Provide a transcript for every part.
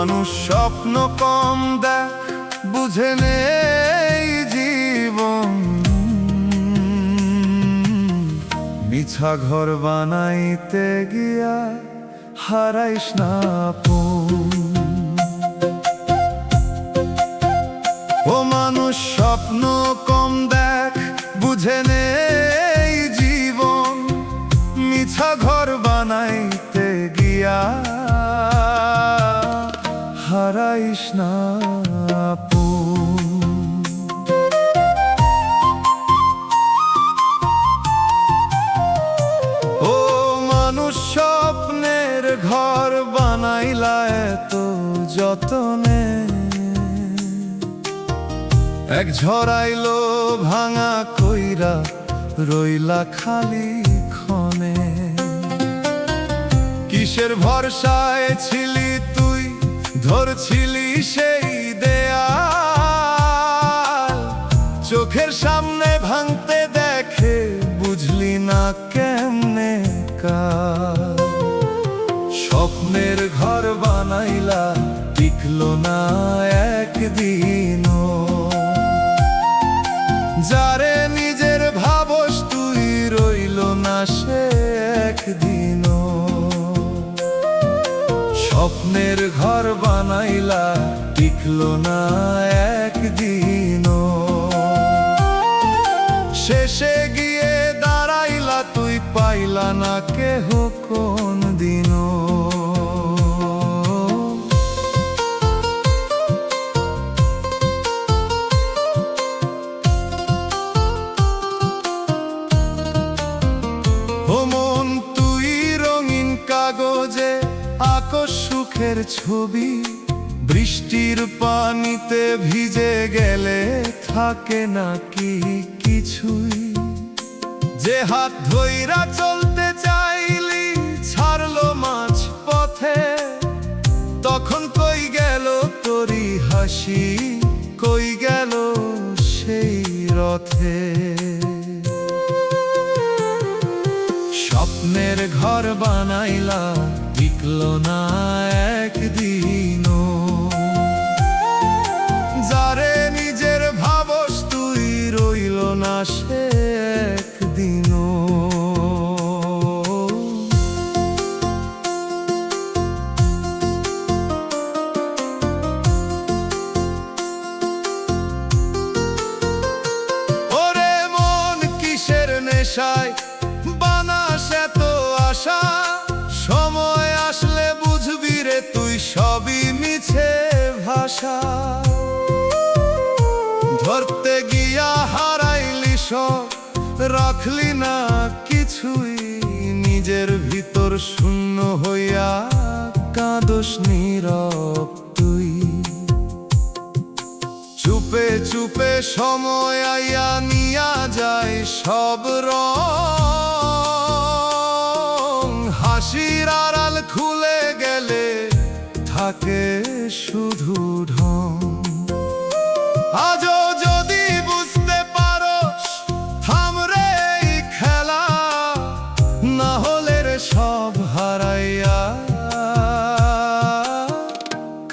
মানুষ স্বপ্ন কম দেখ, বুঝে নেই জীবন। মিছা ঘর বানাইতে গিয়া হারাইস না আপন। ও মানুষ স্বপ্ন কম দেখ, বুঝে নেই জীবন। মিছা ঘর বানাইতে গিয়া হারাইস না আপন। ও মানুষ স্বপ্নের ঘর বানাইলা এত যতনে, এক ঝড়াইলো ভাঙা কইরা রইলা খালি ক্ষণে। কিসের ভরসায় ছিলি তুই, ধরছিলি সেই দেয়াল। চোখের সামনে ভাঙতে দেখে বুঝলি না কেমনে কার। স্বপ্নের ঘর বানাইলা টিকলো না একদিনও। যারে নিজের ভাবস তুই রইল না সে একদিনও। স্বপ্নের ঘর বানাইলা টিকলো না একদিনও। শেষে গিয়ে দাঁড়াইলা তুই, পাইলা না কেহ কোন দিনও। কাগজে আকাশ সুখের ছবি, বৃষ্টির পানিতে ভিজে গেলে থাকে নাকি কিছুই। যে হাত ধইরা চলতে চাইলি ছাড়লো মাঝ পথে, তখন কই গেল তোরি হাসি, কই গেল সেই রথে। স্বপ্নের ঘর বানাইলা টিকলো না একদিনও। যারে নিজের ভাবস তুই রইল না সে একদিনও। ওরে মন কিসের নেশায় বানাস এত আশা, সময় আসলে বুঝবি রে তুই সবই মিছে ভাষা। ধরতে গিয়া হারাইলি সব, রাখলি না কিছুই। নিজের ভিতর শূন্য হইয়া কাঁদস নীরব তুই। চুপে চুপে সময় আইয়া নিয়া যায় সব রং। হাসির আড়াল খুলে গেলে থাকে শুধু ঢং। আজও যদি বুঝতে পারোস থামরে এই খেলা, না হলে রে সব হারাইয়া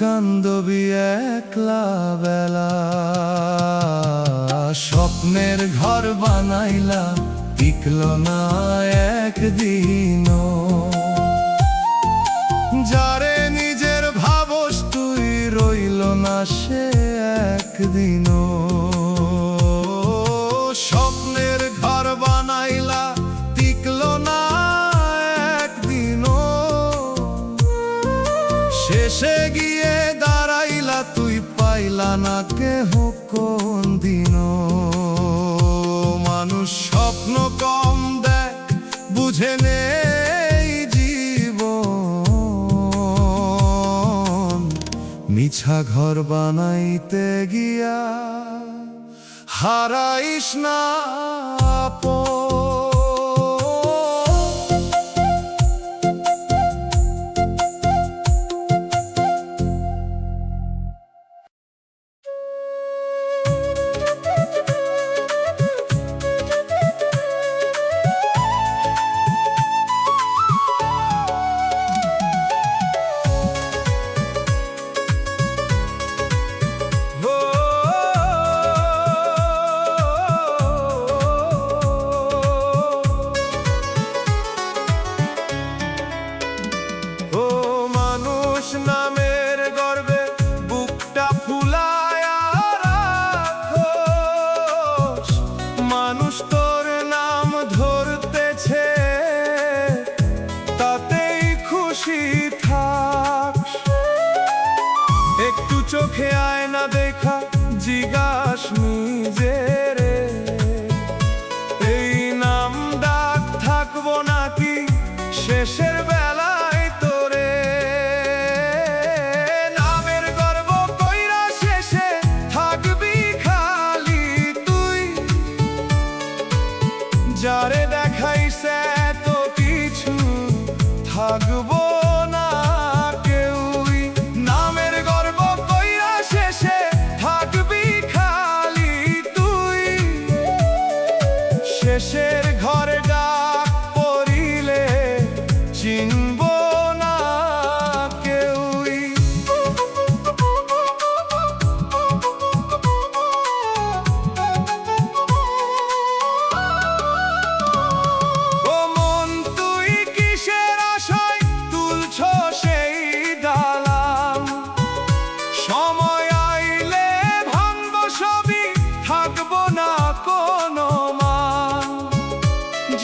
কান্দবি একলা বেলা। স্বপ্নের ঘর বানাইলা টিকলো না একদিনও। যারে নিজের ভাবস তুই রইল না সে একদিনও। স্বপ্নের ঘর বানাইলা টিকলো না একদিনও। শেষে গিয়ে দাঁড়াইলা তুই, পাইলা না কেহ কোন দিনও। মানুষ স্বপ্ন কম দেখ, বুঝে নেই জীবন। মিছা ঘর বানাইতে গিয়া হারাইস না আপন। যারে দেখাইছে তো কিছু থাকবো না কেউই, নামের গর্ব কইরা শেষে থাকবি খালি তুই। শেষের ঘরে ডাক পড়িলে চিনব না কেউই। ও মন তুই কিসের আশায় তুলছ সেই দালান, সময় আইলে ভাঙব সবই, থাকবো না কোনো মান।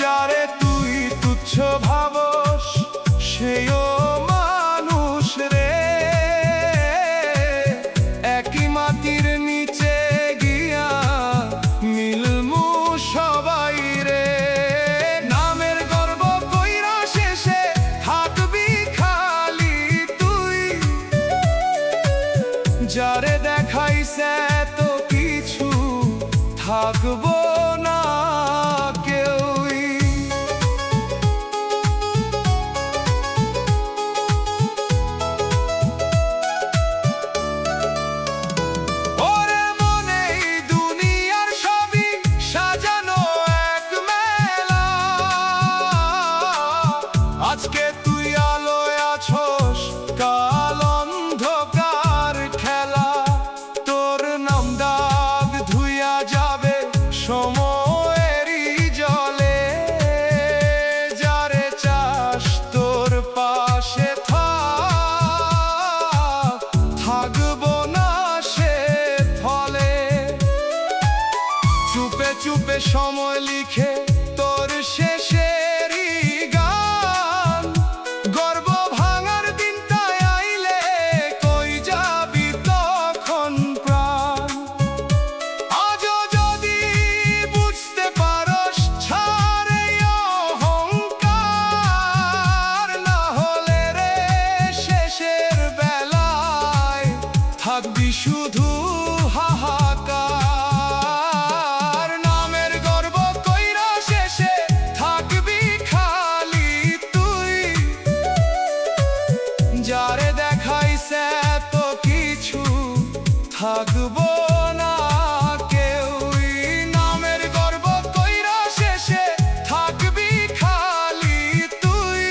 যারে তুই তুচ্ছ ভাবস সেও মানুষ রে, একই মাটির নিচে গিয়া মিলমু সবাই রে। নামের গর্ব কইরা শেষে থাকবি খালি তুই, যারে দেখাইছে তো কিছু থাকবো না কেউই। ওরে মনে এই দুনিয়ার সবই সাজানো এক মেলা, আজকে তুই আলোয় আছস কাল অন্ধকার খেলা। তোর নাম দাগ ধুইয়া যাবে সময়েরই জলে, যারে চাস তোর পাশে থাকবো না সে ফলে। চুপে চুপে সময় লিখে তোর শেষেরই গান, গর্ব ভাঙার দিনটা আইলে কই যাবি তখন প্রাণ। আজও যদি বুঝতে পারস ছাড় এই অহংকার, না হলে রে শেষের বেলায় থাকবি শুধু হাহাকার। নামের গর্ব কইরা শেষে থাকবি খালি তুই, যারে দেখাইছে তো কিছু থাকবো না কেউই। নামের গর্ব কইরা শেষে থাকবি খালি তুই,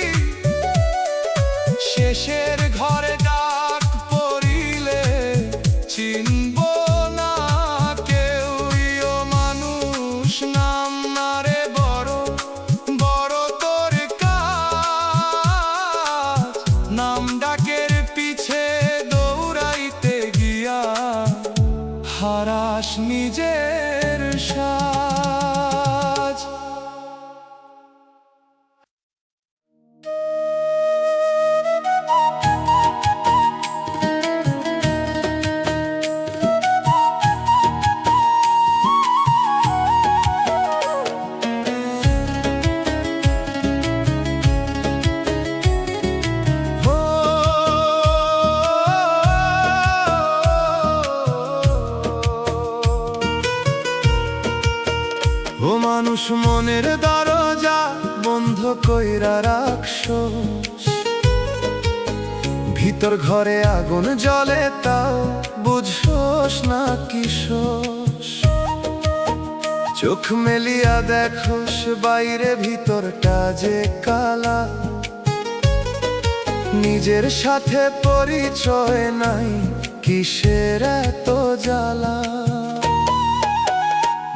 শেষের ঘরে ডাক পড়িলে চিনব না কেউই। ও মানুষ নাম না রে বড় বড় তোর কাজ, নাম ডাকের পিছে দৌড়াইতে গিয়া হারাস নিজের সাজ। ও মানুষ মনের দরজা বন্ধ কইরা রাখছস, ভিতর ঘরে আগুন জ্বলে তাও বুঝছস না কিসস। চোখ মেলিয়া দেখোস বাইরে ভিতরটা যে কালা, নিজের সাথে পরিচয় নাই কিসের এত জ্বালা।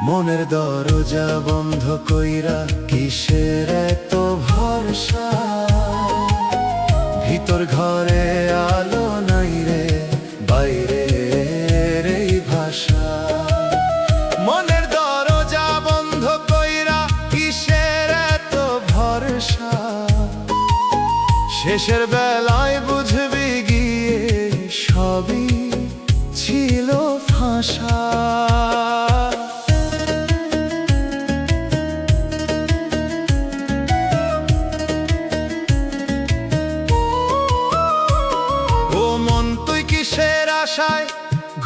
মনের দরজা বন্ধ কইরা কিসের এত ভরসা, ভিতর ঘরে আলো নাই রে বাইরে এই ভাষা। মনের দরজা বন্ধ কইরা কিসের এত ভরসা, শেষের বেলায় বুঝবি গিয়ে সবই ছিল ফাঁসা। আশায়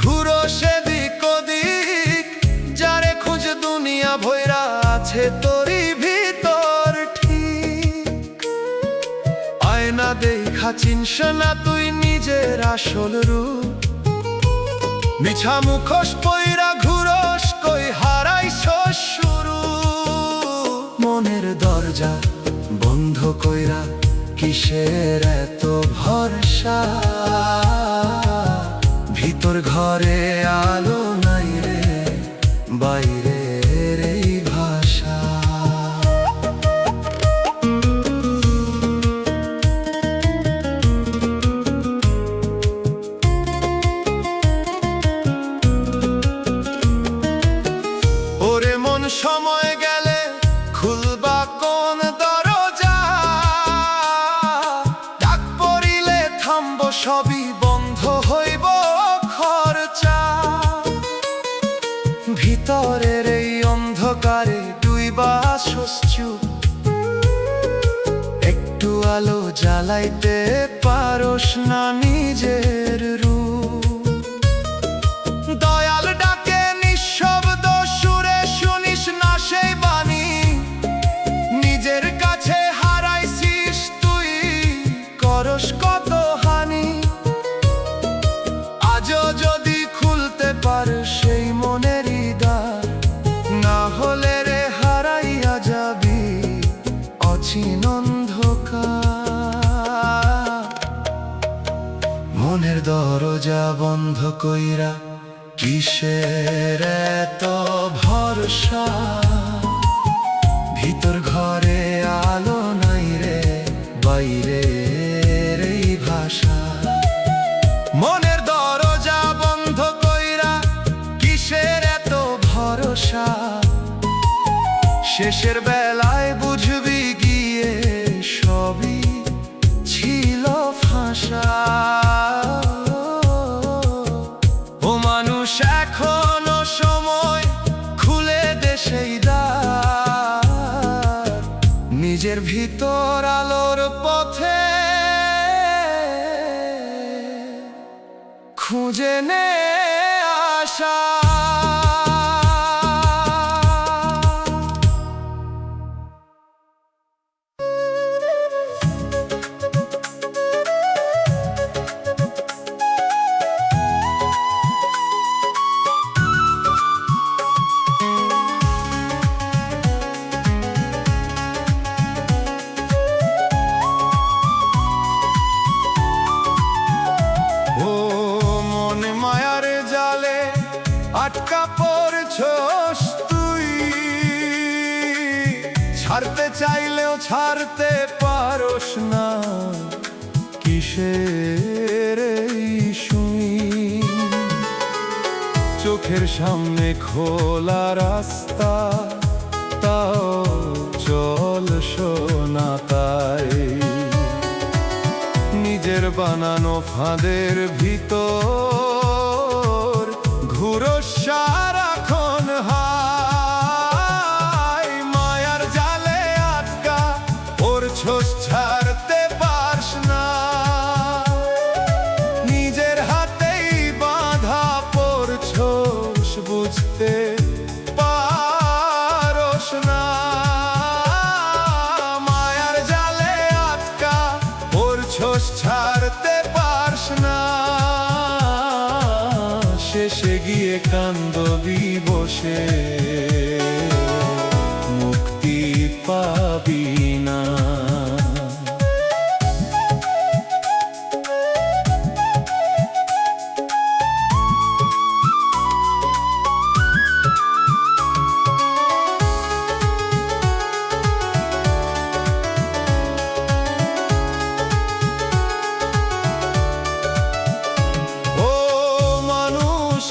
ঘুরো সেদিক ওদিক, যারে খুঁজ দুনিয়া ভৈরা আছে তোরই দেখা চিনস না তুই নিজের আসল রূপ। মিছা মুখোশ পইরা ঘুরস কই হারাইছস শুরু। মনের দরজা বন্ধ কইরা কিসের এত ভরসা। ভিতর ঘরে আলো নাই রে, বাইরের এই ভাষা। ওরে মন সময় গেলে খুলবা কোন দরজা। ডাক পড়িলে থামব সবই বন্ধ হইব খরচা। ভিতরের এই অন্ধকারে ডুইবা আসস চুপ। একটু আলো জ্বালাইতে পারস না নিজের রূপ। দয়াল ডাকে নিঃশব্দ সুরে শুনিস না সেই বাণী। নিজের কাছে হারাইছিস তুই করস কত হানি। আজও যদি খুলতে পারস সেই মনেরই দ্বার, না হলে রে হারাইয়া যাবি অচিন অন্ধকার। মনের দরজা বন্ধ কইরা কিসের এত ভরসা। ভিতর ঘরে আলো নাই রে, বাইরের এই ভাষা। মনের দরজা বন্ধ কইরা কিসের এত ভরসা। শেষের বেলায় বুঝবি গিয়ে সবই ছিল ফাঁসা। ও মানুষ এখনো সময় খুলে দে সেই দ্বার। নিজের ভিতর আলোর পথে খুঁজে নে আশা। আটকা পড়ছস তুই, ছাড়তে চাইলেও ছাড়তে পারস না। কিসের এই শুই চোখের সামনে খোলা রাস্তা, তাও চল শোনা তাই। নিজের বানানো ফাঁদের ভিতর ঘুরস সারাক্ষণ হায়। মায়ার জালে আটকা পড়ছস ছাড়তে পারস না। নিজের হাতেই বাঁধা পড়ছস বুঝতে পারস না। মায়ার জালে আটকা পড়ছস ছাড়তে পারস না। শেষে গিয়ে কান্দবি বসে, মুক্তি পাবি না।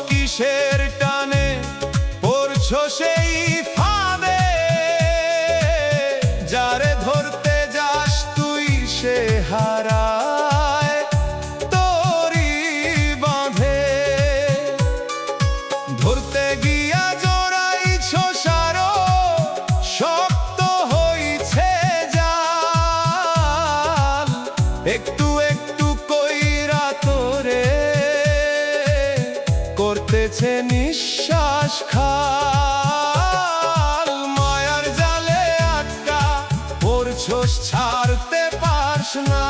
কিসের টানে পড়ছো সেই ফাঁদে, যারে ধরতে যাস তুই সে হারায় তোরি বাঁধে। ধরতে গিয়া জড়াইছো সারো শক্ত হইছে জাল। একটু একটু কইরা তোরে করতেছে নিঃশ্বাস খাল। মায়ার জালে আটকা পড়ছস ছাড়তে পারস না।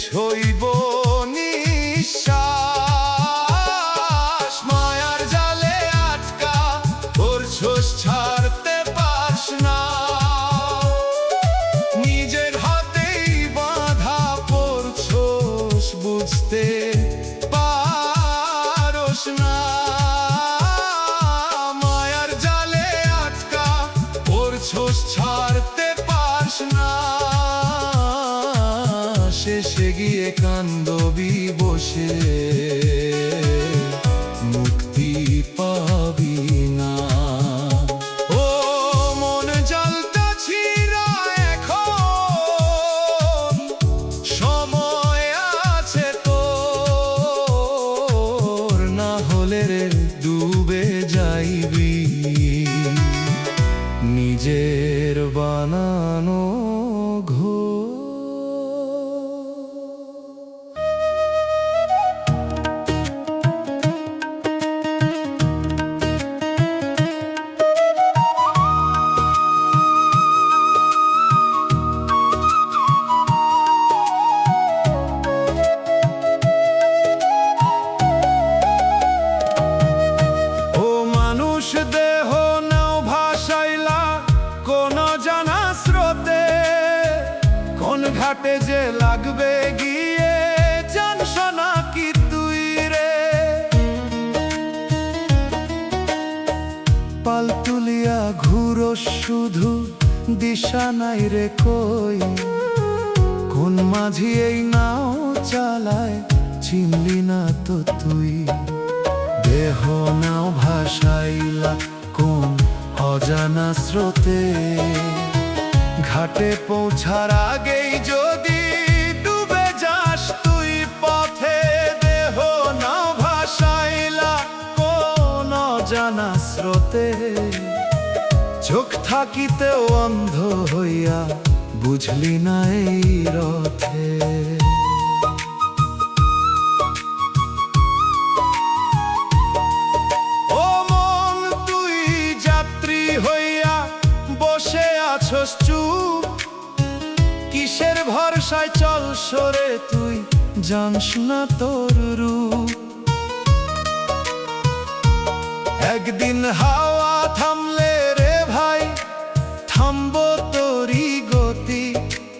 শেষ হইব নিঃশ্বাস। মায়ার জালে আটকা করছস, ছাড়তে পারস না। নিজের হাতেই বাঁধা পড়ছস, বুঝতে পারস না। মায়ার জালে আটকা করছস, ছাড়তে পারস না। শেষে গিয়ে কান্দবি বসে, মুক্তি পাবি না। ও মন জালটা ছিঁড়া, এখন সময় আছে তোর। না হলে রে ডুবে যাইবি নিজের বানানো ঘোর। দেহ নাও ভাসাইলা কোন জানা স্রোতে, কোন ঘাটে যে লাগবে গিয়ে জানস না কি তুই রে। পাল তুলিয়া ঘুরো শুধু, দিশা নাই রে কই। কোন মাঝি এই নাও চালায়, চিনলি না তো তুই। দেহ নাও ভাসাইলা কোন অজানা স্রোতে, ঘাটে পৌঁছার আগেই যদি ডুবে যাস তুই পথে। দেহ নাও ভাসাইলা কোন অজানা স্রোতে, চোখ থাকিতেও অন্ধ হইয়া বুঝলি না এই রথে। বসে আছস চুপ, কিসের ভরসায় চল সরে তুই, জানস না তোর রূপ। একদিন হাওয়া থামলে রে ভাই, থামবো তোরই গতি।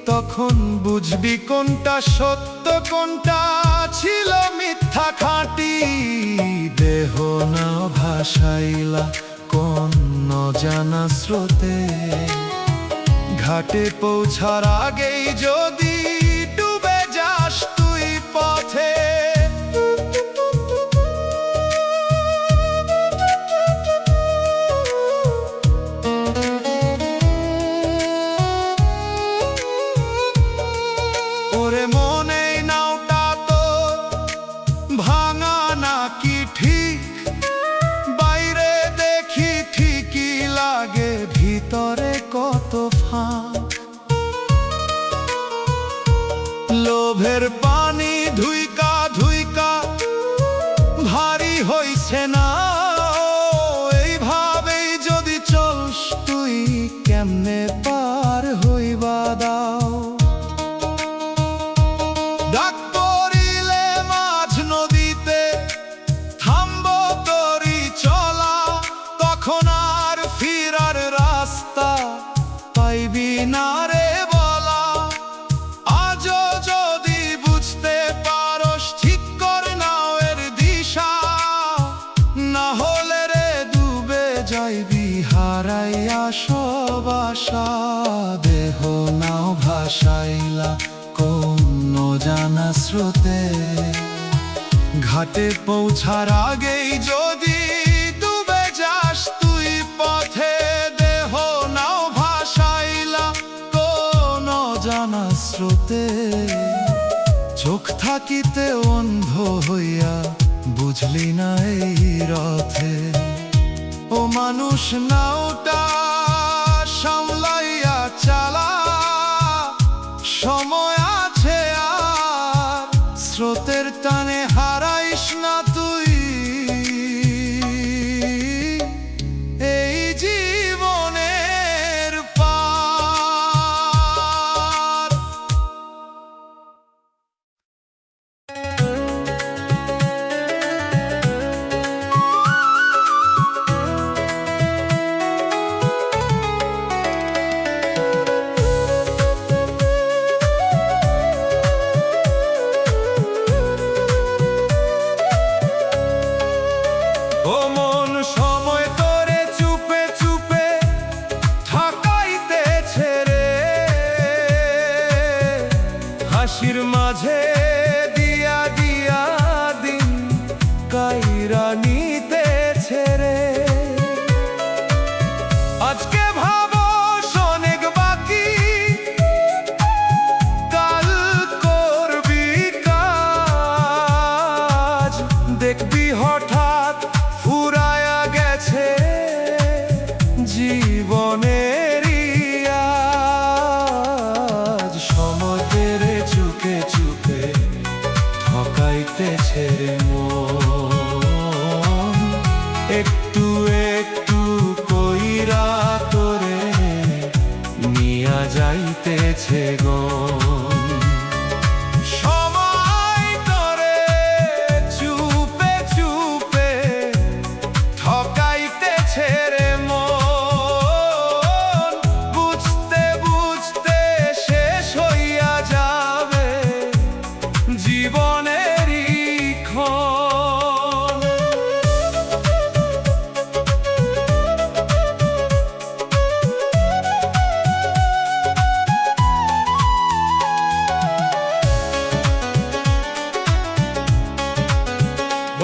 তখন বুঝবি কোনটা সত্য, কোনটা ছিল মিথ্যা খাঁটি। দেহ না ভাসাইলা কোন অজানা স্রোতে, ঘাটে পৌঁছার আগেই যদি ডুবে যাস তুই পথে। ওরে মনে নাওটা তো ভাঙা নাকি ঠিক, বাইরে দেখি ঠিকই লাগে, ভিতরে কত ফাঁক। লোভের পানি ধুইকা ধুইকা ভারী হইছে না। এইভাবেই যদি চলস তুই, কেমনে পার হইবা দাও। ডাক পড়িলে মাঝ নদীতে থামবো তোরই চলা, তখন আর ফিরার রাস্তা পাইবি না রে বলা। আজও যদি বুঝতে পারস, ঠিক করে নাও এর দিশা। না হলে রে ডুবে যাইবি হারাইয়া সব আশা। দেহ নাও ভাসাইলা কোন অজানা স্রোতে, ঘাটে পৌঁছার আগেই যদি ডুবে যাস তুই পথে। দেহ নাও ভাসাইলা কোন অজানা স্রোতে, চোখ থাকিতে অন্ধ হইয়া বুঝলি না এই রথে। ও মানুষ নাওটা সামলাইয়া চালা, সময় আছে আর স্রোতের টানে হারাইস না তুই। হাসির মাঝে দিয়া দিয়া দিন কাইরা নিতেছে রে। আজকে ভাবো অনেক বাকি, কাল করবি কাজ, দেখবি হঠাৎ ফুরায়া গেছে জীবনের আজ। সময় তেরে চুকে চুকে ঠকাইতেছে রে মন, একটু একটু কইরা তোরে নিয়া যাইতেছে গন। সময় তোরে চুপে চুপে ঠকাইতেছে রে মন, বুঝতে বুঝতে শেষ হইয়া যাবে জীবনেরই ক্ষণ।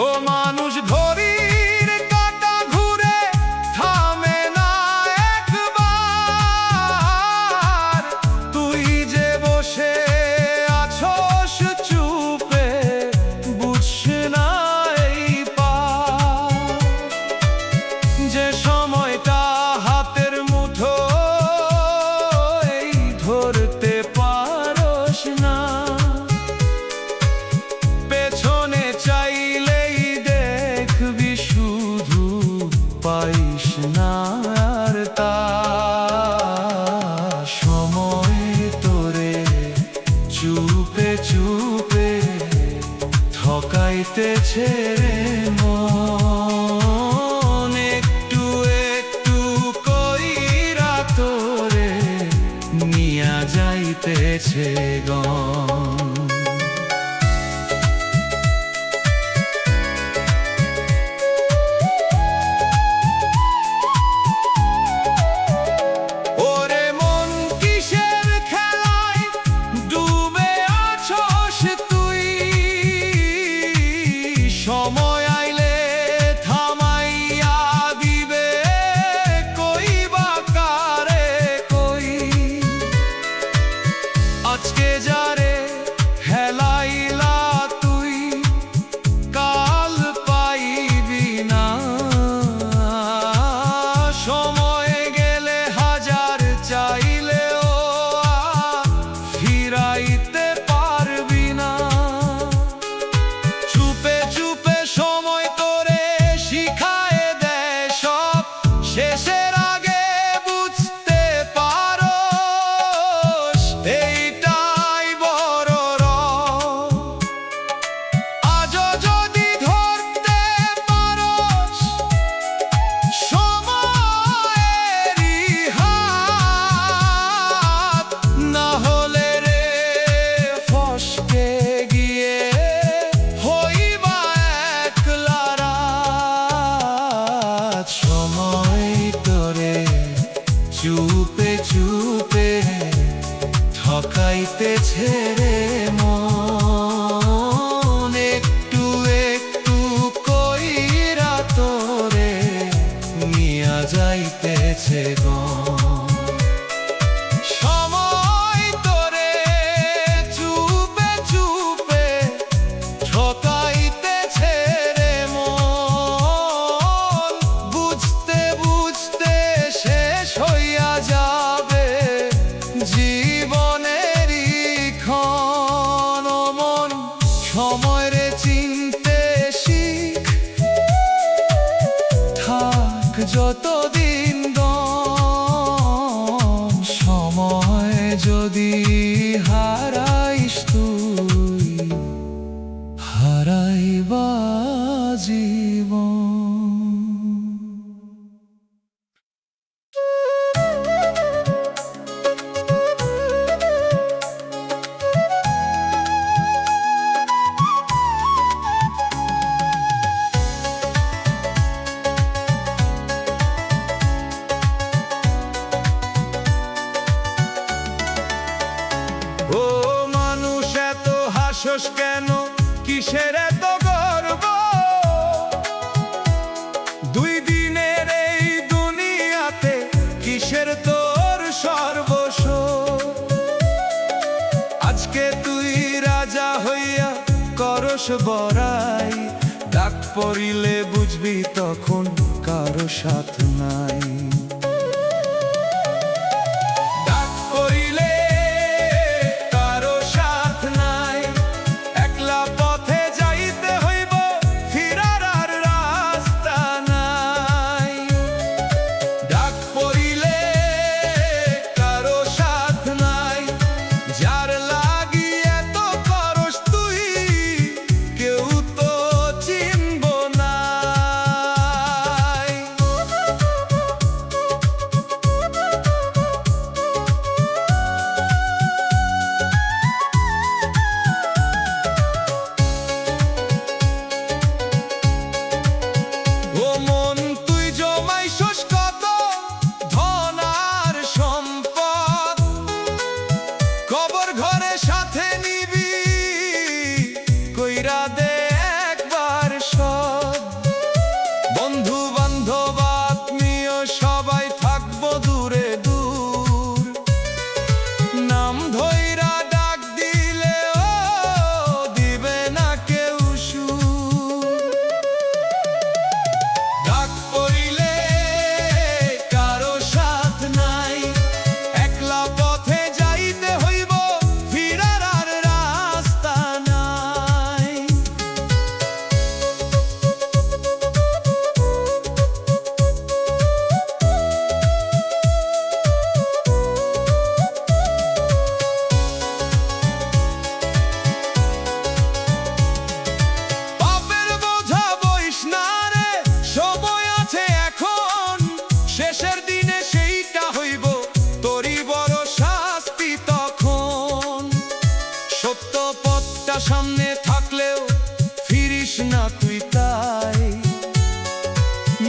ও মানুষ ঘড়ির কাঁটা ঘুরে থামে না একবার, তুই যে বসে আছস চুপে বুঝছ না এই পার, যে সময়টা হাতের মুঠোয় ধরতে পারস না, পেছনে চাইলেই দেখবি শুধু পাইস না আর তা। সময় তোরে চুপে চুপে ঠকাইতেছে রে মন, একটু একটু কইরা তোরে নিয়া যাইতেছে গন। ওরে মন কিসের খেলায় ডুবে আছস তুই, সময় আইলে থামাইয়া দিবে কইবা কারে কই। আজকে যারে হেলাইলা তুই কাল পাইবি না, সময় গেলে হাজার চাইলেও ফিরাইতে পারবি না। চুপে চুপে সময় তোরে শিখায় দেয় সব, শেষের আগে বুঝতে পারস এইটাই বড় রস। আজও যদি ধরতে পারস সময়েরই হাত, না হলে রে ফসকে গিয়ে হইবা একলা রাত। সময় তোরে চুপে চুপে ঠকাইতেছে রে মন, একটু একটু কইরা তোরে নিয়া যাইতেছে গন। সময় তোরে চুপে চুপে ঠকাইতেছে রে মন, বুঝতে বুঝতে শেষ হইয়া যাবে জীবনেরই ক্ষণ। ও মন সময় রে চিনতে শিখ, থাক যতদিন দম, সময় যদি হারাইস তুই হারাইবা জীবন। ও মানুষ হাসোস কেন, কিসের এত গর্ব? দুই দিনের এই দুনিয়াতে কিসের তোর সর্বস্ব? আজকে তুই রাজা হইয়া করস বড়াই, ডাক পড়িলে বুঝবি তখন কারো সাথ নাই। ডাক পড়িলে কারো সাথ নাই, একলা পথে যাইতে হইব, ফিরার আর রাস্তা নাই। ডাক পড়িলে কারো সাথ নাই, যার লাগি এত করস তুই কেউ তো চিনব না। ও মন তুই জমাইছস কত ধন আর সম্পদ, কবর ঘরে সাথে নিবি কইরা দে একবার সব। বন্ধু বান্ধব আত্মীয় সবাই থাকবো দূরে দূর, নাম ধইরা ডাক দিলে ও দিবে না কেউ সুর। ডাক পড়িলে কারো সাথ নাই, একলা পথে যাইতে হইব, ফিরার আর রাস্তা নাই। পাপের বোঝা বইস না রে, সময় আছে এখন, শেষের দিনে সেইটা হইব তোরই বড় শাস্তি তখন। সত্য পথটা সামনে থাকলেও ফিরিস না তুই তাই,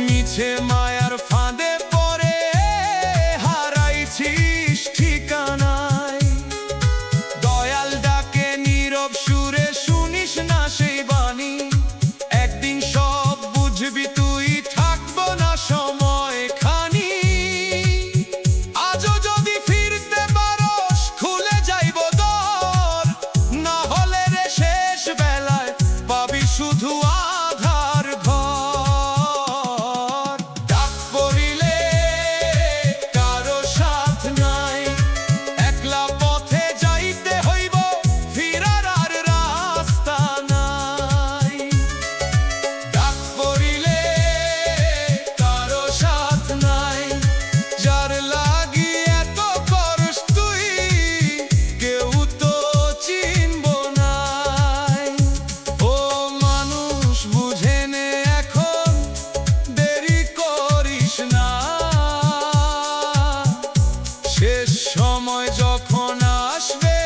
মিছে মায়ার ফাঁদে পড়ে হারাইছিস ঠিকানায়। দয়াল ডাকে নীরব সুরে, শুনিস না সেই বাণী, একদিন সব বুঝবি তুই, থাকবো না সময় খানি। আজও যদি ফিরতে পারস খুলে যাইব দর, না হলে রে শেষ বেলায় পাবি শুধু আধার ঘর। ডাক পড়িলে কারো সাথ নাই, একলা পথে যাইতে হইব, ফিরার আর রাস্তা নাই। ডাক পড়িলে কারো সাথ নাই, যার লাগি এত করস তুই কেউ তো চিনব নাই। ও মানুষ বুঝে নে এখন, দেরি করিস না, শেষ সময় যখন আসবে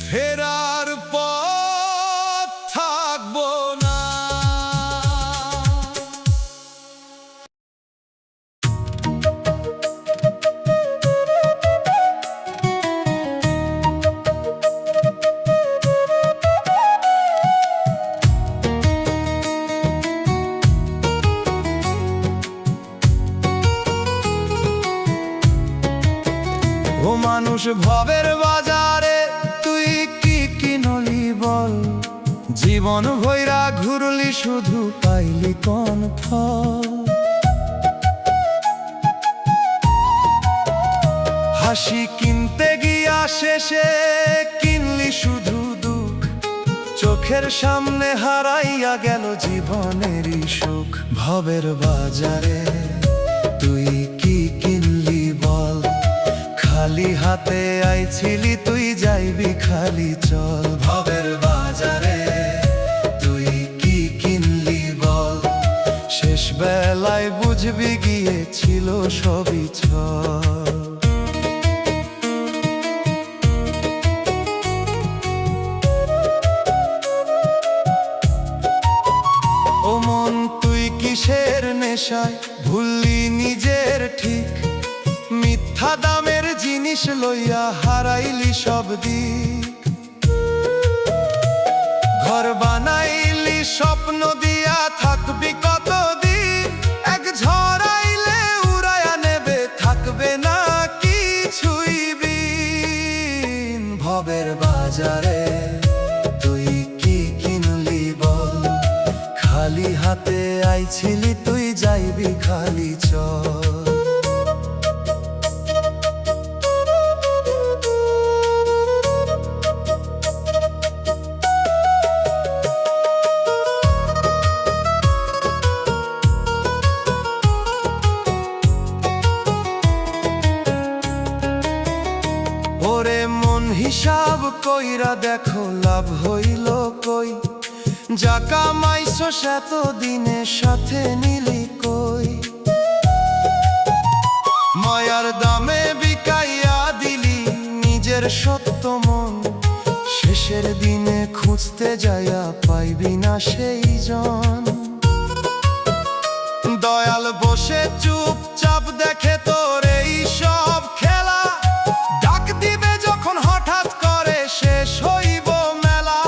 ফেরার পথ থাকবো না। ও মানুষ ভবের বাজারে তুই কি কিনলি বল, জীবন ভৈরা ঘুরলি শুধু পাইলি কোন ফল? হাসি কিনতে গিয়া শেষে কিনলি শুধু দুঃখ, চোখের সামনে হারাইয়া গেল জীবনেরই সুখ। ভবের বাজারে তুই কি কিনলি বল, খালি হাতে আইছিলি তুই যাইবি খালি চল। ভবের বাজারে তুই কি কিনলি বল, শেষ বেলায় বুঝবি গিয়েছিল সবই ছল। ও মন তুই কিসের নেশায় ভুললি নিজের ঠিক, মিথ্যা দামের জিনিস লইয়া হারাইলি সব দিক, ঘর বানাইলি স্বপ্ন দিয়া থাকবি কতদিন, এক ঝড় আইলে উড়াইয়া নেবে থাকবে না কিছুই বিন। ভবের বাজারে তুই কি কিনলি বল, খালি হাতে আইছিলি তুই যাইবি খালি চল। ওরে মন হিসাব কইরা দেখো লাভ হইল কই, যা কামাইছো এত দিনে সাথে নিলি কই। মায়ার দামে বিকাইয়া দিলি নিজের সত্য মন, শেষের দিনে খুঁজতে যাইয়া পাইবি না সেই জন। দয়াল বসে চুপচাপ দেখে তোর এই সব খেলা, ডাক দিবে যখন হঠাৎ করে শেষ হইব মেলা।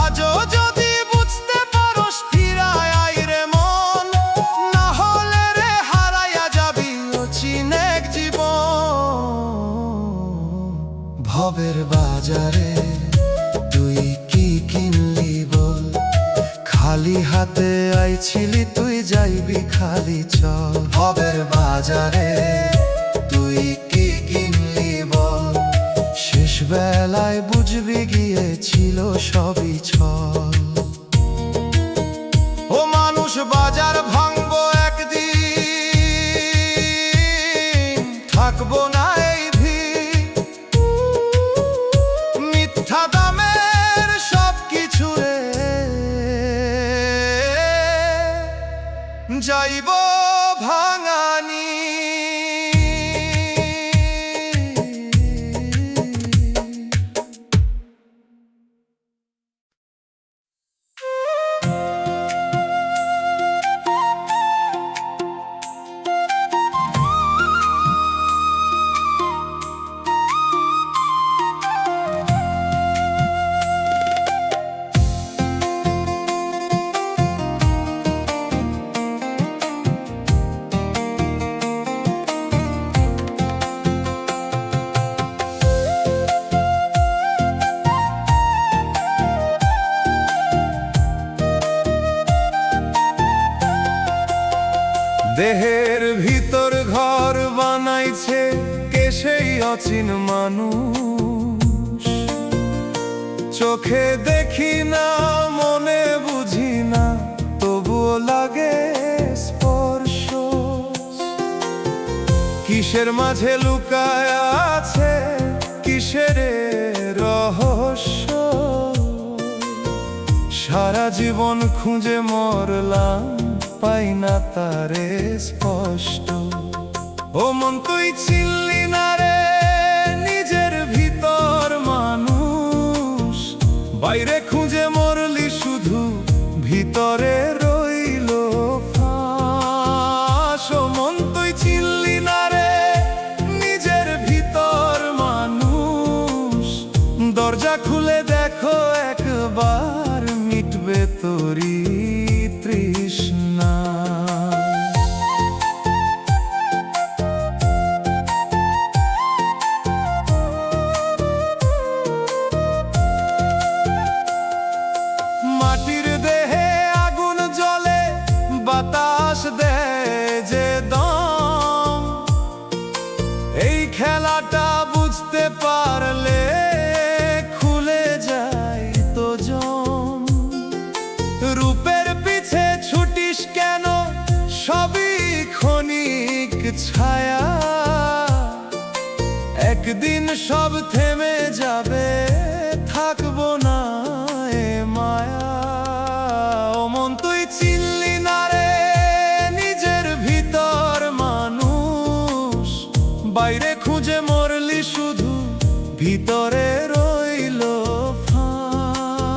আজও যদি বুঝতে পারোস ফিরায় আই রে মন, না হলে রে হারাইয়া যাবি অচিন এক জীবন। ভবের বাজারে তুই কি কিনলি বল, খালি হাতে আইছিলি তুই যাইবি খালি চল। ভবের বাজারে তুই কি কিনলি বল, শেষ বেলায় বুঝবি গিয়েছিল সবই ছল। ও মানুষ বাজার ভাঙবো একদিন, থাকবো না এই ভিড়, মিথ্যা দামের সব কিছু রে যাইব ভাঙানি। দেহের ভিতর ঘর বানাইছে কে সেই অচিন মানুষ, চোখে দেখি না মনে বুঝি না তবুও লাগে স্পর্শ। কিসের মাঝে লুকায় আছে কিসের রহস্য, সারা জীবন খুঁজে মরলাম পাই না তারে স্পষ্ট। ও মন তুই চিনলি না রে নিজের ভিতর মানুষ, বাইরে খুঁজে মরলি শুধু ভিতরে রইল ফাঁস। ও মন তুই চিনলি না রে নিজের ভিতর মানুষ, দরজা খুলে দেখো একবার মিটবে তোরি তৃষ্ণা। মাটির দেহে আগুন জ্বলে বাতাস দেয় যে দম, এই খেলাটা বুঝতে পারলে খুলে যায় তো জম। রূপের পিছে ছুটিস কেন সবই ক্ষণিক ছায়া, একদিন সব থেমে যাবে থাকবো না এ মায়া। ও মন তুই চিনলি না রে নিজের ভিতর মানুষ, বাইরে খুঁজে মরলি শুধু ভিতরে রইল ফাঁস।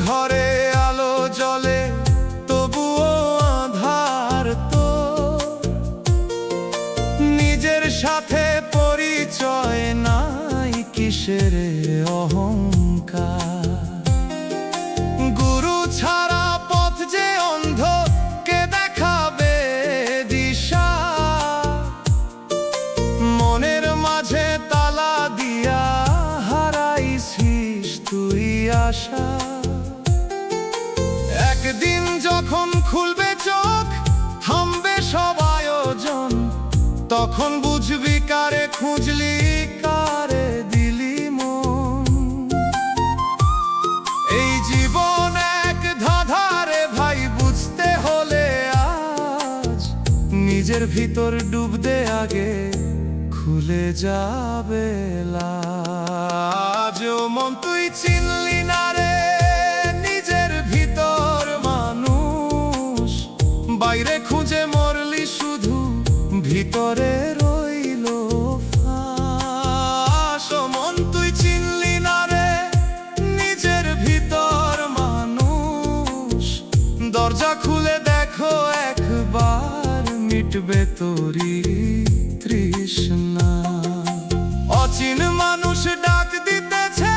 ঘরে আলো জ্বলে তবুও আঁধার তো নিজের সাথে পরিচয় নাই কিসের অহংকার গুরু ছাড়া পথ যে অন্ধ কে দেখাবে দিশা মনের মাঝে তালা দিয়া হারাইছিস তুই আশা একদিন যখন খুলবে চোখ থামবে সব আয়োজন তখন বুঝবি কারে খুঁজলি কারে দিলি মন এই জীবন এক ধাঁধারে ভাই বুঝতে হলে আজ নিজের ভিতর ডুব দে আগে খুলে যাবে লাজ ও মন তুই চিনলি না রে নিজের ভিতর মানুষ বাইরে খুঁজে মরলি শুধু ভিতরে রইল ফাঁস ও মন তুই চিনলি না রে নিজের ভিতর মানুষ দরজা খুলে দেখো একবার মিটবে তোরি তৃষ্ণা অচিন মানুষ ডাক দিতেছে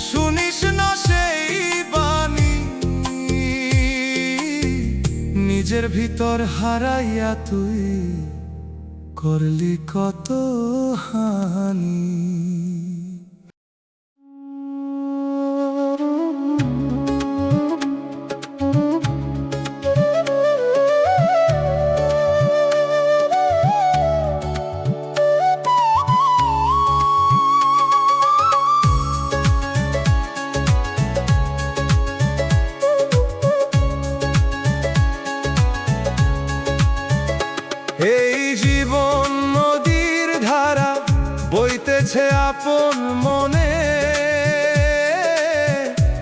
শুনিস না সেই বাণী নিজের ভিতর হারাইয়া তুই করলি কত হানি এই জীবন নদীর ধারা বইতেছে আপন মনে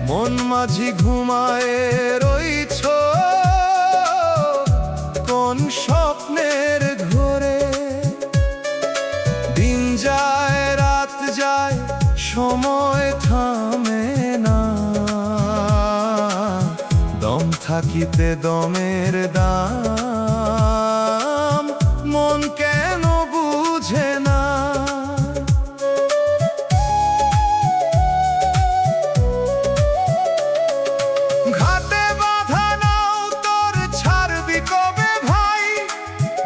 মন মাঝি ঘুমায় রইছ কোন স্বপ্নের ঘোরে দিন যায় রাত যায় সময় থামে না দম থাকিতে দমের দাম মন কেন বুঝে না ঘাটে বাঁধা নাও তোর ছাড়বি কবে ভাই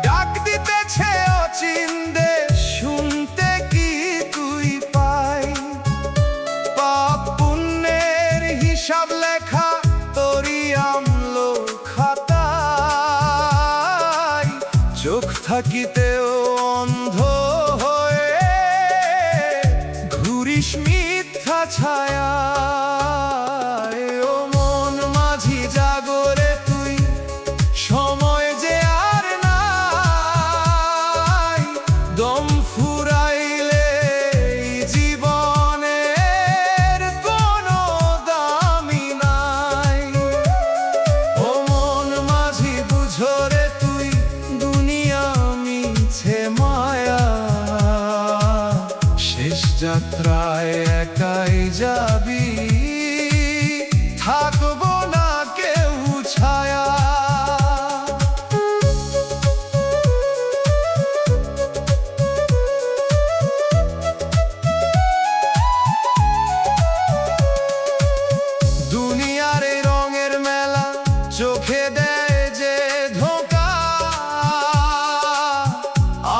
ডাক দিতেছে অচিন দেশ শুনতে কি তুই পাই পাপ পুণ্যের হিসাব লেখা তোরই আমলো খাতায় চোখ থাকিতেও অন্ধ হয়ে ঘুরিস মিথ্যা ছায়া ও মন মাঝি জাগরে তুই সময় যে আর নাই দম ফুরাইলে জীবনের কোনো দামি নাই ও মন মাঝি বুঝরে তুই দুনিয়া মিছে মায়া শেষ যাত্রায় একাই যাবি থাকবো না কেউ ছায়া দুনিয়ার এই রঙের মেলা চোখে দেয় যে ধোঁকা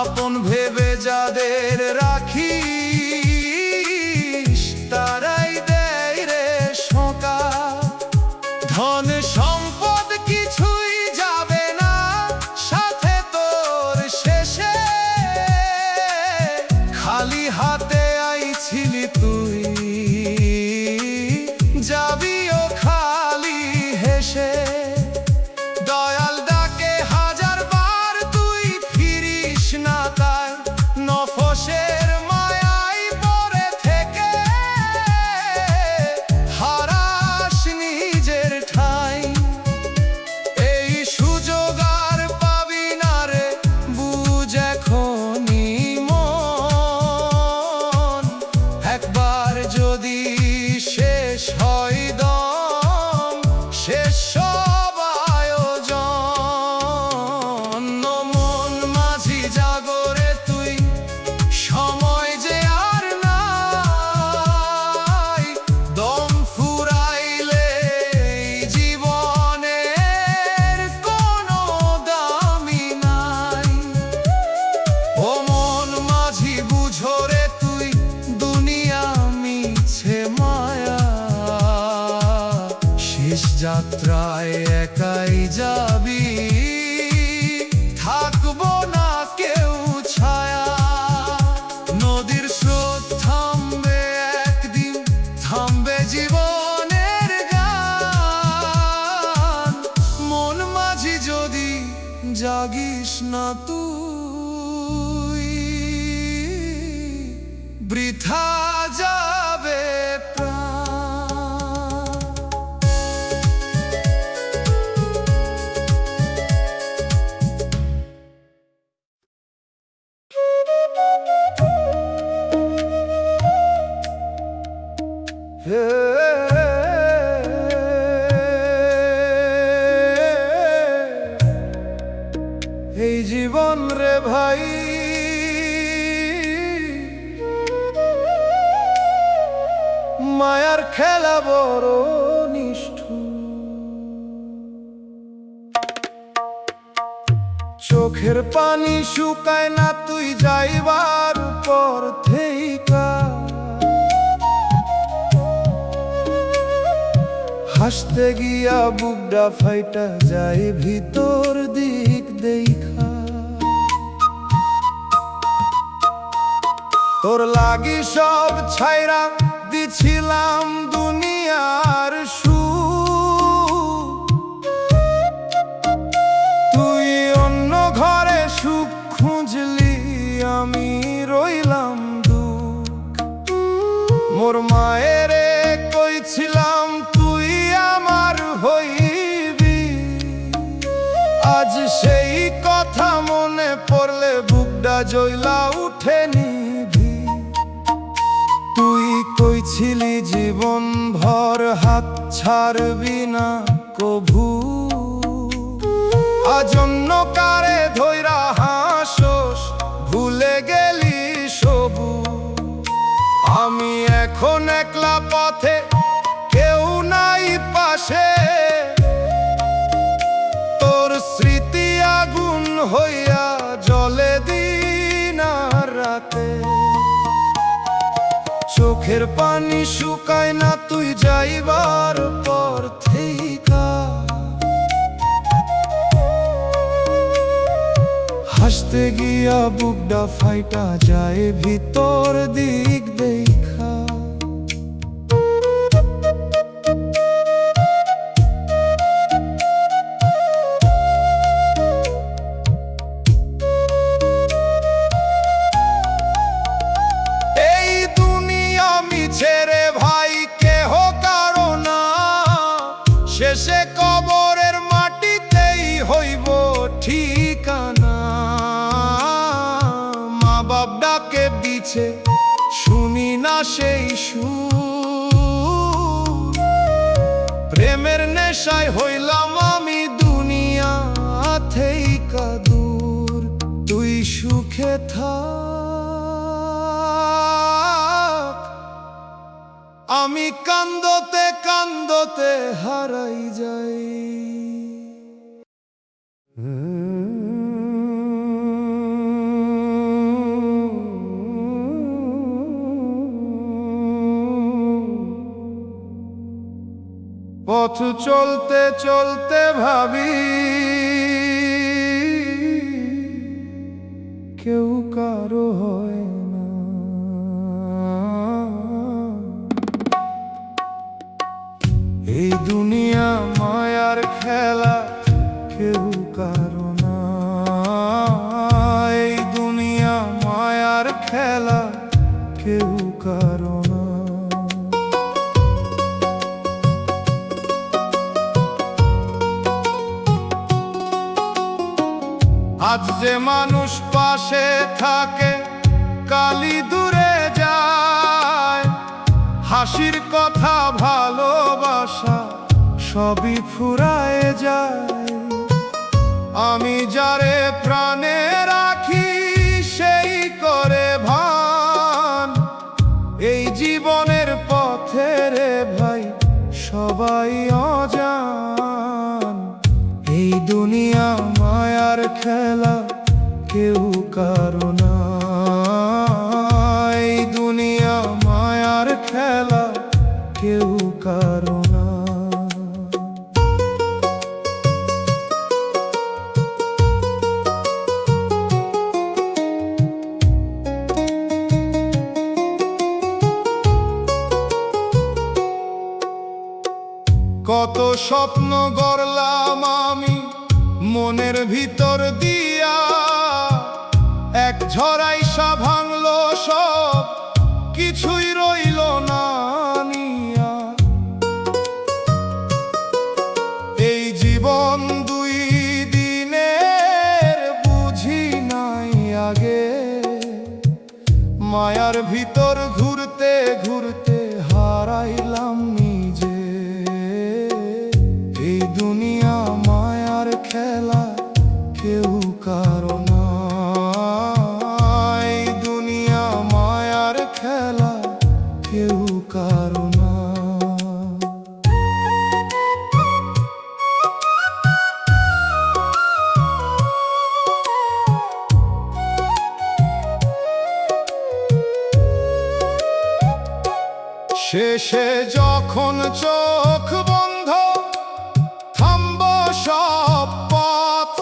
আপন ভেবে যাদের রাখিস তারাই যাত্রায় একাই যাবি, থাকবো না কেউ ছায়া। নদীর স্রোত থামবে একদিন, থামবে জীবনের গান। মন মাঝি যদি জাগিস না তুই, বৃথা যাবে প্রাণ। এই জীবন রে ভাই, মায়ার খেলা বড় নিষ্ঠুর। চোখের পানি শুকায় না তুই যাইবার পর থেইকা, হাসতে গিয়া বুকডা ফাইটা যায় ভিতর দিক দেখা। তোর লাগি সব ছাইরা দিছিলাম দুনিয়ার সুখ, তুই অন্য ঘরে সুখ খুঁজলি, আমি রইলাম দুঃখ। মোর মায়েরে কইছিলাম তুই আমার হইবি, আজ সেই কথা মনে পড়লে বুকডা জ্বলা উঠে নিভি। তুই কইছিলি জীবন ভর হাত ছাড়বি না কভু, আজ অন্য কারে ধইরা হাসোস, ভুলে গেলি সবু। আমি এখন একলা পথে, কেউ নাই পাশে, তোর স্মৃতি আগুন হইয়া জ্বলে দিন আর রাতে। চোখের পানি শুকায় না তুই যাইবার পর থেইকা, হাসতে গিয়া বুকডা ফাইটা যায় ভিতর দিক দেখা। ছেড়ে ভাই কেহ কারো না, শেষে কবরের মাটিতেই হইব ঠিকানা। মা বাপ ডাকে দিছে শুনি না সেই সুর, প্রেমের নেশায় হইলাম আমি দুনিয়া থেইকা দূর। তুই সুখে থাক, আমি কান্দতে কান্দতে হারাই যাই। পথ চলতে চলতে ভাবি, কেউ কারো হয় না। এই দুনিয়া মায়ার খেলা, কেউ কারো না। এই দুনিয়া মায়ার খেলা, কেউ কারো না। আজ যে মানুষ পাশে থাকে, কালই দূরে যায়। হাসির কথা ভালোবাসা সবই ফুরায় যায়। আমি যারে প্রাণে রাখি, সেই করে ভান। এই জীবনের পথে রে ভাই সবাই অজান। এই দুনিয়া মায়ার খেলা, কেউ কারো না। এই দুনিয়া মায়ার খেলা, কেউ কারো না। স্বপ্ন গড়লাম আমি মনের ভিতর দিয়া, এক ঝড়াইসা ভাঙলো সব, কিছুই রইল না নিয়া। এই জীবন দুই দিনের বুঝি নাই আগে, মায়ার ভিতর ঘুরতে ঘুরতে হারাইলাম নিজে। এই দুনিয়া মায়ার খেলা, কেউ কারো না। এই দুনিয়া মায়ার খেলা, কেউ কারো না। শেষে যখন চোখ বন্ধ, থামব সব পথ,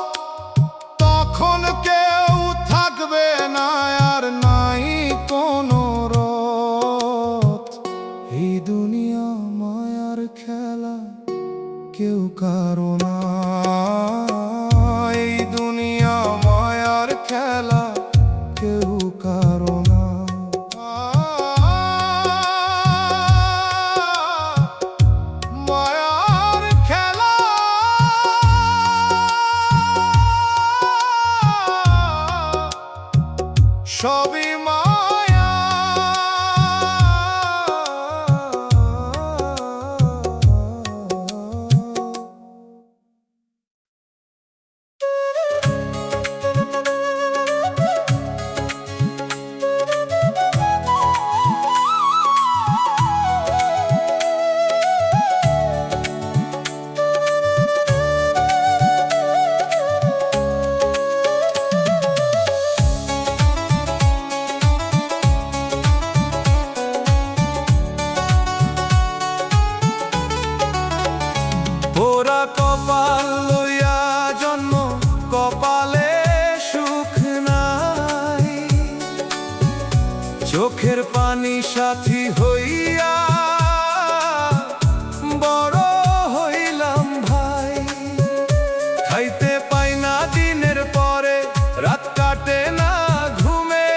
তখন কেউ থাকবে না আর নাই কোনো রথ। এই দুনিয়া মায়ার খেলা, কেউ কারো না। এই দুনিয়া মায়ার খেলা, কেউ কারো না। সবই মায়া। পোড়া কপাল লইয়া জন্ম, কপালে সুখ নাই। চোখের পানি সাথী হইয়া বড় হইলাম ভাই। খাইতে পাই না দিনের পরে, রাত কাটে না ঘুমে,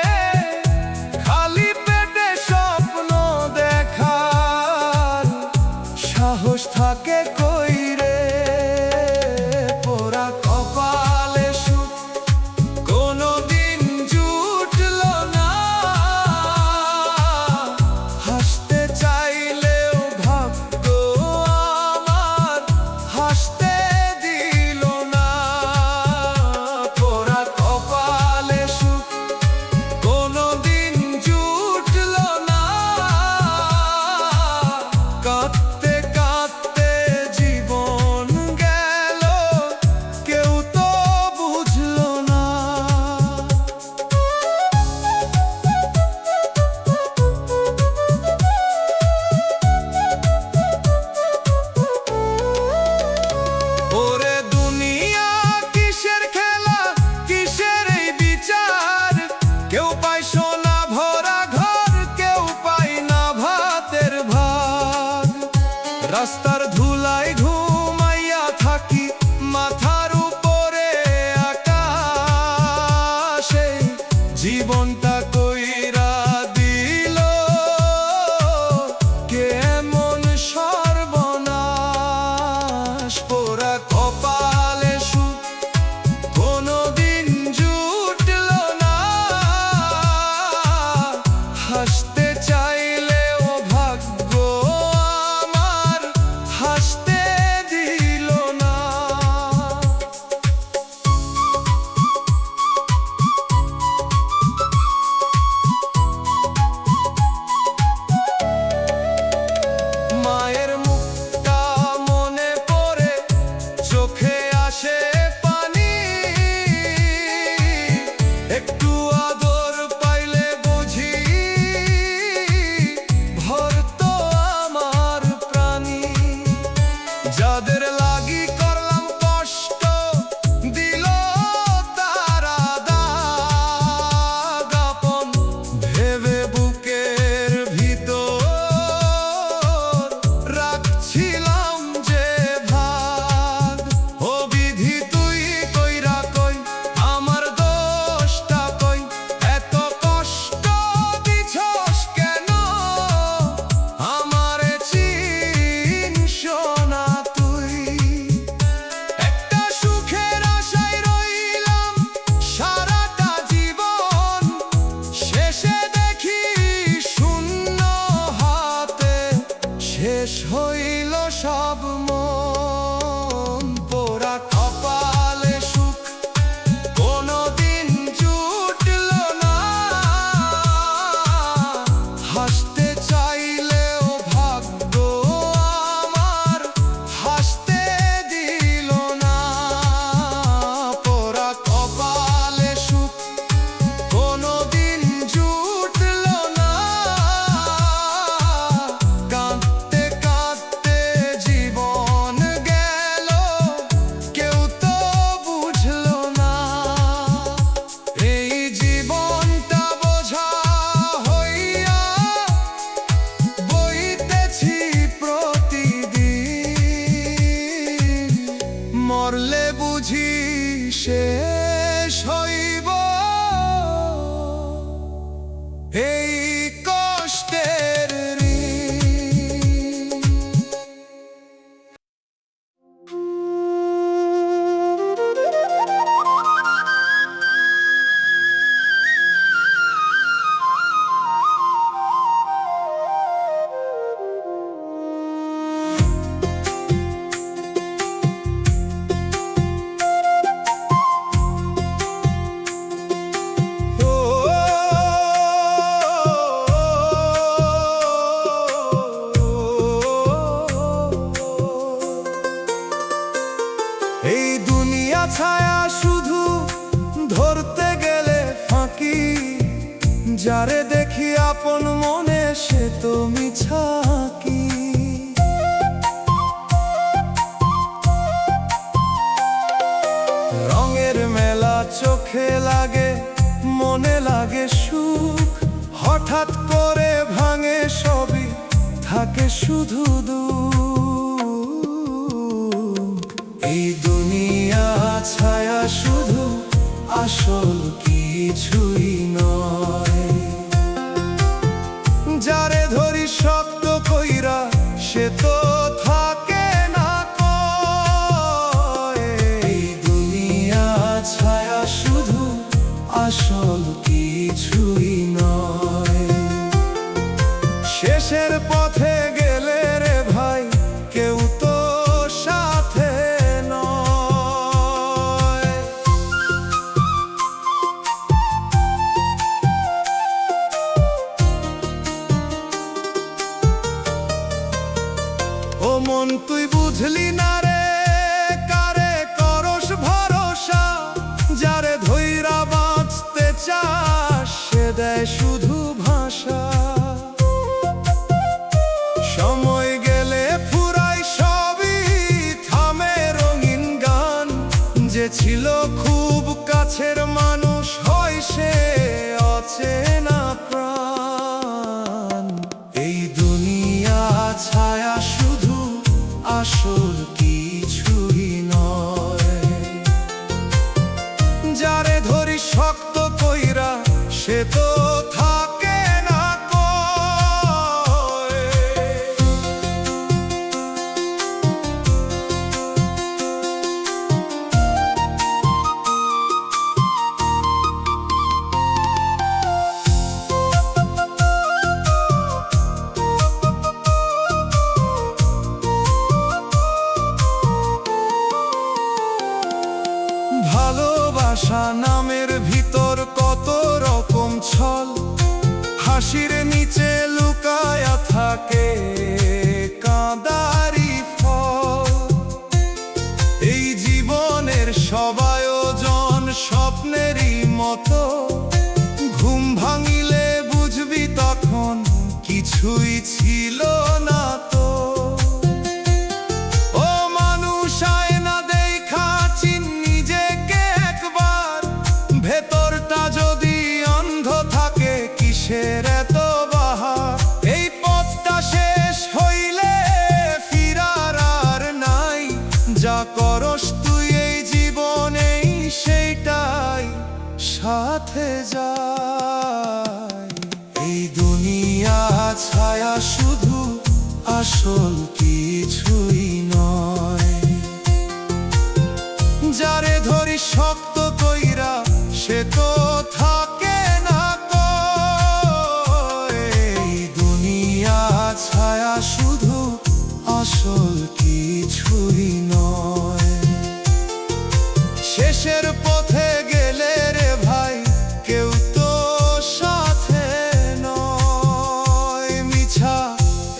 খালি পেটে স্বপ্ন দেখার সাহস থাকে কই রে। পোড়া কপালে সুখ কোনদিন জুটল না, হাসতে চাইলেও ভাগ্য আমার হাসতে দিল না। পোড়া কপালে সুখ কোনদিন জুটল না, কাঁদতে কাঁদতে জীবন গেল, কেউ তো বুঝল না। ওরে দুনিয়া কিসের খেলা, কিসের এই বিচার, কেউ পায় সোনা ভরা ঘর, কেউ পায় না ভাতের ভাগ। রাস্তার ধুলায় ঘুমাইয়া থাকি, মাথার উপরে আকাশে জীবনটা কইরা দিল কেমন সর্বনাশ। পোড়া কপালে সুখ কোনদিন জুটল না, হাসতে চাইলেও ভাগ্য আমার হাসতে দিল না। শেষ হইব এই কষ্টের ঋণ। এই দুনিয়া ছায়া শুধু ধরতে গেলে ফাঁকি, যারে দেখি আপন মনে সে তো মিছাকি। রঙের মেলা চোখে লাগে, মনে লাগে সুখ, হঠাৎ করে ভাঙে সবই, থাকে শুধু দুঃখ। এই দুনিয়া ছায়া শুধু আসল কিছুই নয়, যারে ধরি শক্ত কইরা সে তো থাকে না কয়। এই দুনিয়া ছায়া শুধু আসল কিছুই নয়। শেষের পথে গেলে রে ভাই কেউ তো সাথে নয়। ও মন তুই বুঝলি না রে, কারে করস ভরসা, যারে ধইরা বাঁচতে চাস সে দেয় শুধু ভাষা। সময় গেলে ফুরাই সবই, থামে রঙিন গান, যে ছিল খুব কাছের মানুষ হয় সে অচেনা প্রাণ। এই দুনিয়া ছায়া শুধু আসল কিছুই নয়, যারে ধরি শক্ত কইরা সে তো থাকে না কয়। ভালোবাসা নামের ভিতর কত রকম ছল, হাসির নিচে লুকায়া থাকে কাঁদারি ফল। এই জীবনের সব আয়োজন স্বপ্নেরই মতো, ঘুম ভাঙিলে বুঝবি তখন কিছুই ছিল না তো। ও মানুষ আয়না দেখা চিন নিজেকে একবার, ভেতরটা যদি অন্ধ থাকে কিসের এত বাহার। এই পথটা শেষ হইলে ফিরার আর নাই, যা করস তুই এই জীবনেই সেইটাই সাথে যায়। এই দুনিয়া ছায়া শুধু আসল কিছুই নয়, যারে ধরি শক্ত কইরা সে তো থাকে না কয়। এই দুনিয়া ছায়া শুধু আসল কিছুই নয়। শেষের পথে গেলে রে ভাই কেউ তো সাথে নয়। মিছা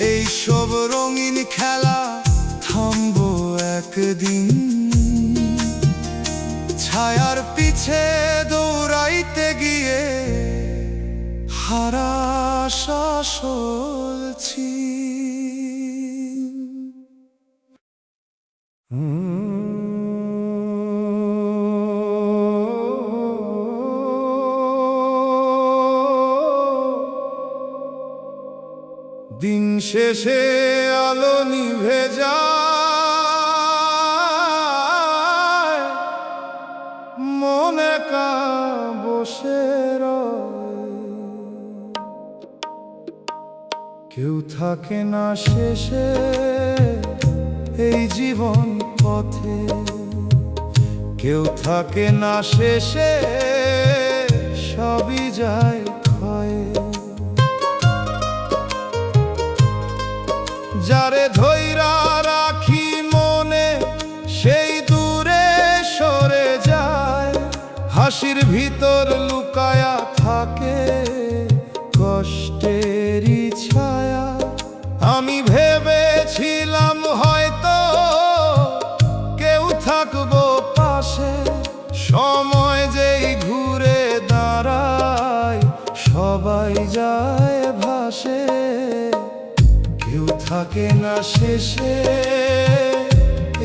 এই সব রঙিন খেলা থামবো একদিন, ছায়ার পিছে দৌড়াইতে গিয়ে হারাস আসল দিন শেষে আলো নিভে যায়, মনে একা বসে রয়। কেউ থাকে না শেষে এই জীবন পথে, কেউ থাকে না শেষে, সবই যায় ক্ষয়ে। যারে ধৈরা রাখি মনে সেই দূরে সরে যায়, হাসির ভিতর লুকায়া থাকে কষ্টেরই ছায়া। আমি ভেবেছিলাম হয়তো কেউ থাকবো পাশে, সময় যেই ঘুরে দাঁড়ায় সবাই যায় ভাসে। কেউ থাকে না শেষে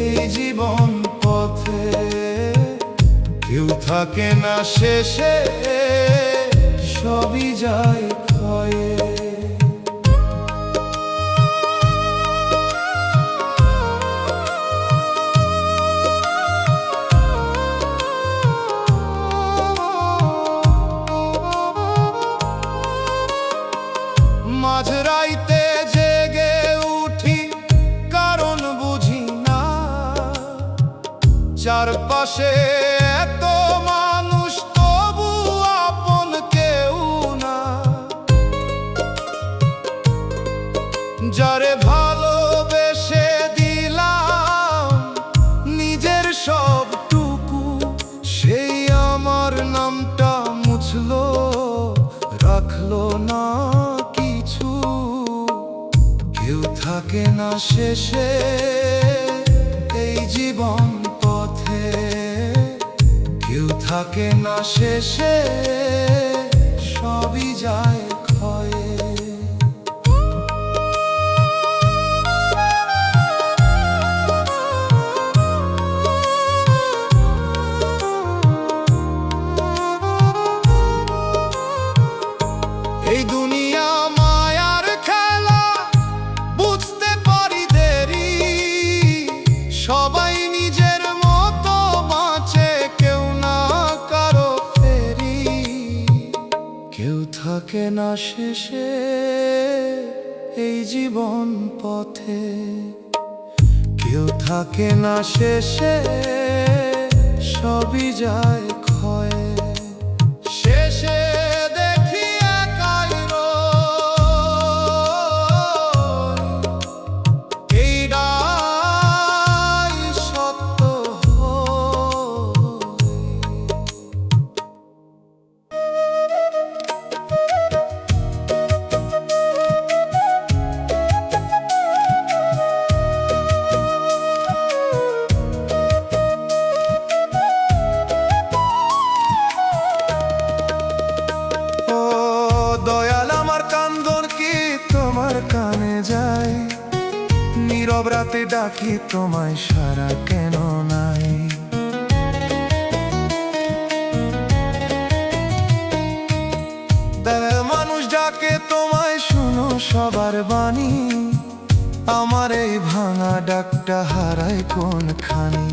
এই জীবন পথে, কেউ থাকে না শেষে, সবই যায় ক্ষয়ে। মাঝরাইতে জেগে উঠি কারণ বুঝি না, চারপাশে এত মানুষ তবু আপন কেউ না। যারে ভালোবেসে দিলাম নিজের সবটুকু, সেই আমার নামটা মুছলো, রাখলো না কিছু। কেউ থাকে না শেষে এই জীবন পথে, কেউ থাকে না শেষে, সবই যায় ক্ষয়ে। এই দুনিয়া মায়ার খেলা, বুঝতে পারি দেরি, সবাই নিজের মতো বাঁচে, কেউ না কারো ফেরি। কেউ থাকে না শেষে এই জীবন পথে, কেউ থাকে না শেষে, সবই যায় ক্ষয়ে। শেষে দেখি একাই রই, এইটাই সত্য হই। দয়াল আমার কান্দন কি তোমার কানে যায়, নীরব রাতে ডাকি তোমায় সারা কেন নাই। মানুষ ডাকে তোমায় শুনো সবার বাণী, আমার এই ভাঙা ডাকটা হারায় কোনখানি।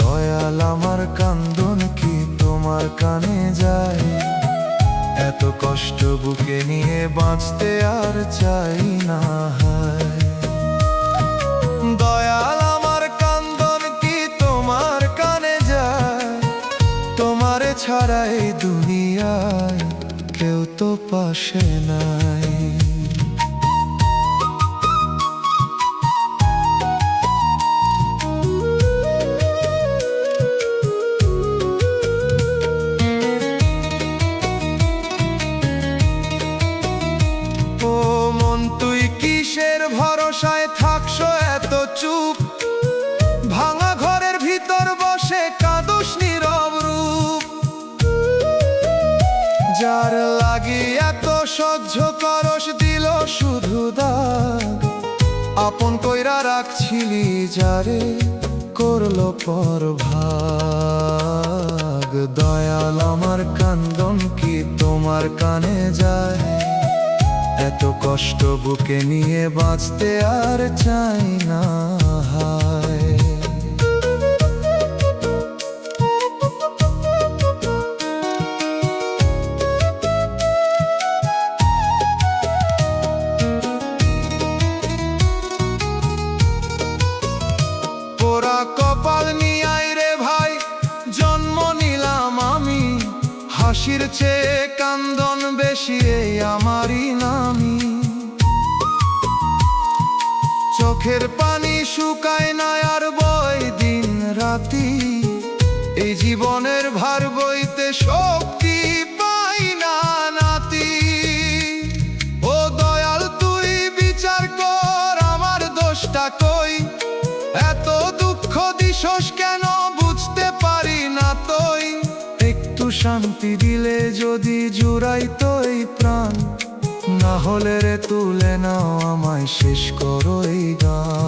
দয়াল আমার কান্দন কি তোমার কানে যায়, এত কষ্ট বুকে নিয়ে বাঁচতে আর চাই না হায়। দয়াল আমার কান্দন কি তোমার কানে যায়, তোমারে ছাড়া এই দুনিয়ায় কেউ তো পাশে নাই। ভরসায় থাকছো এত চুপ, ভাঙা ঘরের ভিতর বসে কাঁদোস নীরব রূপ। যার লাগি এত সহ্য করস দিল শুধু দাগ, আপন কইরা রাখছিলি যারে করলো পরভাগ। দয়াল আমার কান্দন কি তোমার কানে যায়, এত কষ্ট বুকে নিয়ে বাঁচতে আর চাই না হায়। হাসির চেয়ে কান্দন বেশি এই আমারই নামি। চোখের পানি শুকায় না আর বয় দিন রাতি, এই জীবনের ভার বইতে শক্তি পাই না নাতি। ও দয়াল তুই বিচার কর আমার দোষটা কই, এত দুঃখ দিশস কেন বুঝতে পারি না তুই। একটু শান্তি দিলে যদি জুড়াইতো এই প্রাণ, না হলে রে তুলে নাও আমায় শেষ করো এই গান।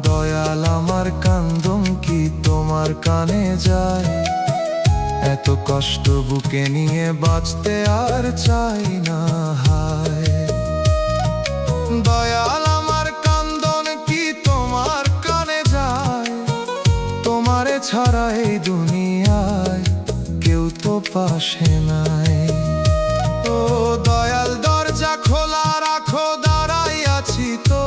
দয়াল আমার কান্দন কি তোমার কানে যায়, এত কষ্ট বুকে নিয়ে বাঁচতে আর চাই না হায়। দয়াল আমার কান্দন কি তোমার কানে যায়, তোমারে ছাড়া এই দুনিয়ায় কেউ তো পাশে নাই। ও দয়াল দরজা খোলা রাখো, দাঁড়াই আছি তো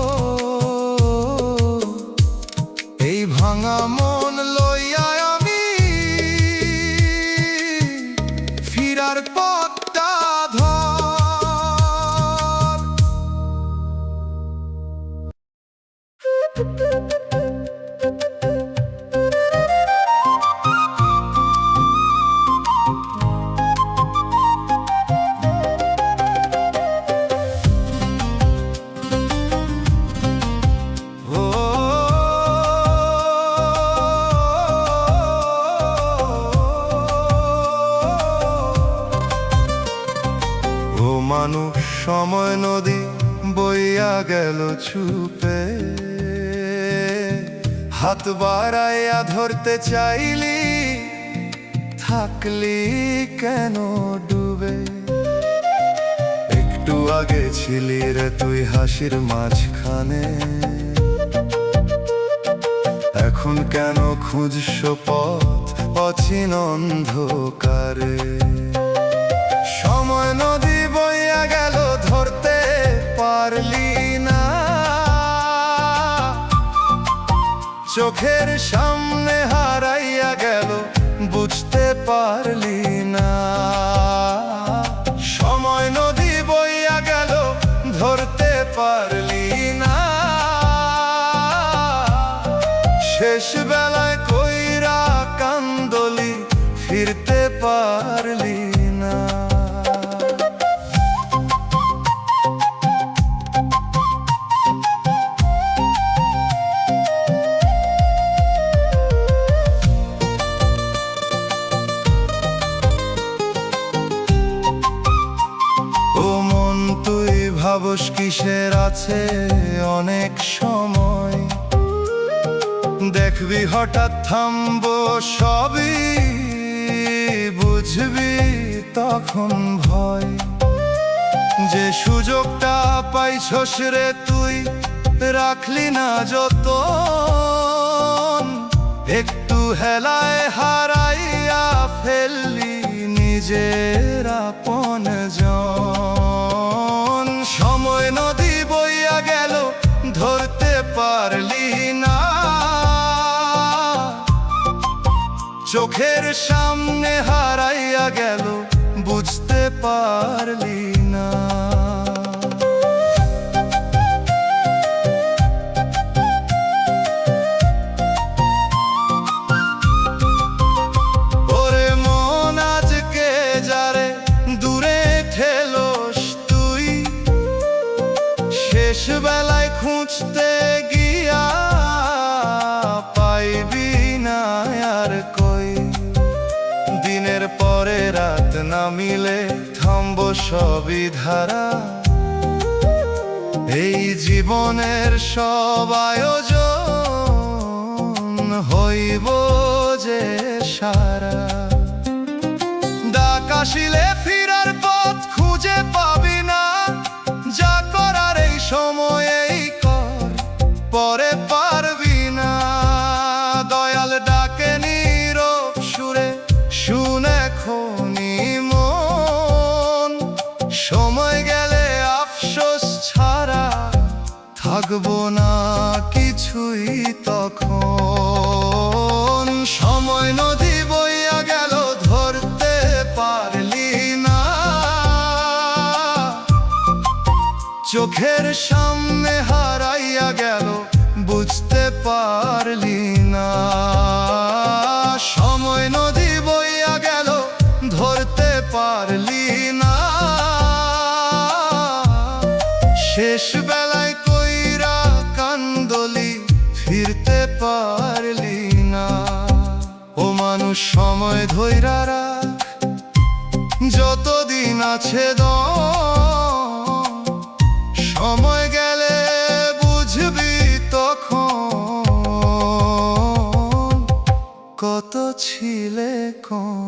এই ভাঙা মন লইয়া আমি, ফিরার পথটা ধর। মানুষ সময় নদী বইয়া গেল ছুপে, হাত বাড়াইয়া ধরতে চাইলি থাকলি কেন ডুবে। একটু আগে ছিলি রে তুই হাসির মাঝখানে, এখন কেন খুঁজছ পথ অচিন অন্ধকারে। সময় নদী বইয়া গেল ধরতে পারলি না, চোখের সামনে হারাইয়া গেল বুঝতে পারলি না। সময় নদী বইয়া গেল ধরতে পারলি না, শেষ বেলায় কইরা কান্দলি ফিরতে পারলি না। ভাবস কিসের আছে অনেক সময়, দেখবি হঠাৎ থামবো সবই বুঝবি তখন ভয়। যে সুযোগটা পাইছস রে তুই রাখলি না যতন, একটু হেলায় হারাইয়া ফেললি নিজের আপন জন। সময় নদী বইয়া গেল ধরতে পারলি না, চোখের সামনে হারাইয়া গেল বুঝতে পারলি না। ওরে মন আজকে যারে দূরে ঠেলোস তুই, শেষ বেলায় খুঁজতে গিয়া পাইবি না আর কই। দিনের পরে রাত না মিলে থামবো সবই ধারা, এই জীবনের সব আয়োজন হইব যে সারা। ডাক আসিলে ফিরার পথ খুঁজে পাবি না, যা করার এই সময়েই কর, পরে পারবি না। দয়াল ডাকে নীরব সুরে শুনে খনি মন, সময় গেলে আফসোস ছাড়া থাকবো না কিছুই তখন। সময় নদী বইয়া চোখের সামনে হারাইয়া গেল, বুঝতে পারলি না। সময় নদী বইয়া গেল, ধরতে পারলি না। শেষ বেলায় কইরা কান্দলি, ফিরতে পারলি না। ও মানুষ সময় ধইরা রাখ, যতদিন আছে দম। সময় গেলে বুঝবি তখন, কত ছিলে কম।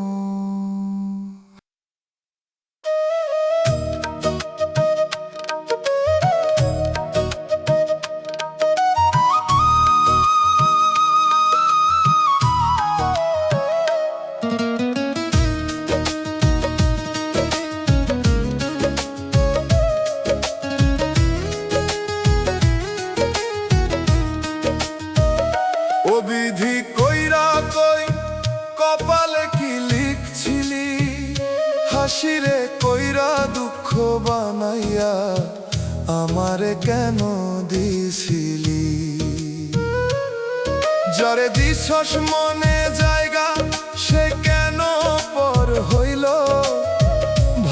ও বিধি কইরা কই, কপালে কি লিখছিলি? হাসিরে কইরা দুঃখ বানাইয়া আমারে কেন দিছিলি? যারে দিছস মনে জায়গা, সে কেন পর হইল?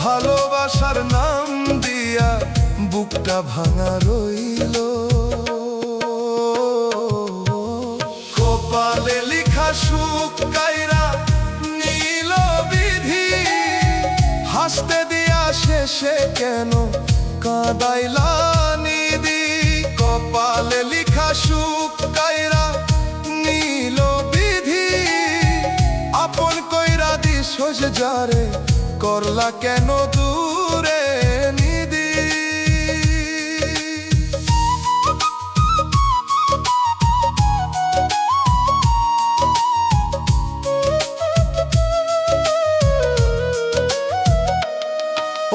ভালোবাসার নাম দিয়া বুকটা ভাঙা রইল। কপালে লিখা সুখ কাইরা নীল বিধি, হাসতে দিয়া শেষে কেন কাঁদাইলা নিদি? কপালে লিখা সুখ কাইরা নীল বিধি, আপন কইরা দিছস যারে, করলা কেন দূরে নিদি?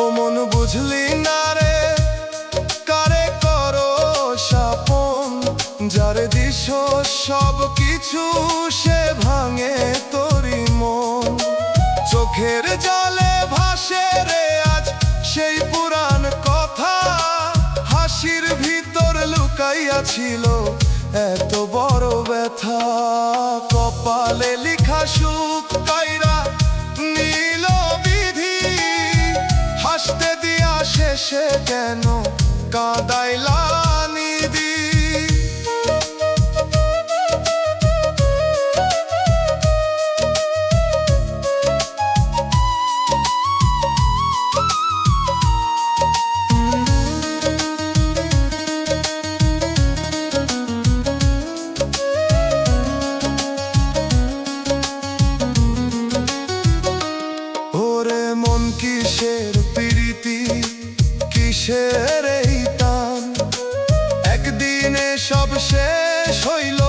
ও মন বুঝলি না রে, কারে করো শাপন? যারে দিছস সব কিছু, সে ভাঙে তোরি মন। চোখের জলে ভাসে রে আজ সেই পুরাণ কথা, হাসির ভিতর লুকাইয়া ছিল এত বড় ব্যথা। কপালে লিখা সুখ কাইরা নীল বিধি, হাসতে দিয়া শেষে কেন কাঁদাইলা নিদি? কিসের প্রীতি, কিসের এই টান? একদিনে সব শেষ হইল,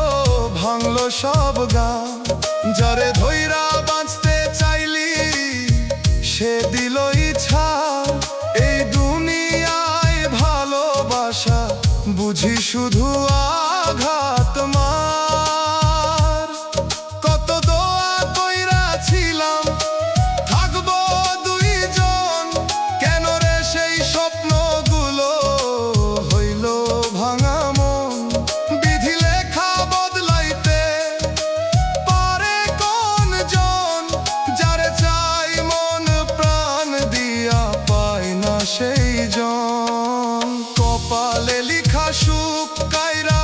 ভাঙলো সব গান। যারে ধইরা বাঁচতে চাইলি, সে দিল ছাড়। এই দুনিয়ায় ভালোবাসা বুঝি শুধু আঘাত মার। কত দোয়া কইরা ছিলাম থাকবো দুইজন, কেন রে সেই স্বপ্নগুলো হইল ভাঙা মন? বিধি লেখা বদলাইতে পারে কোন জন? যারে চাই মন প্রাণ দিয়া, পায় না সেই জন। কপালে লিখা সুখ কাইরা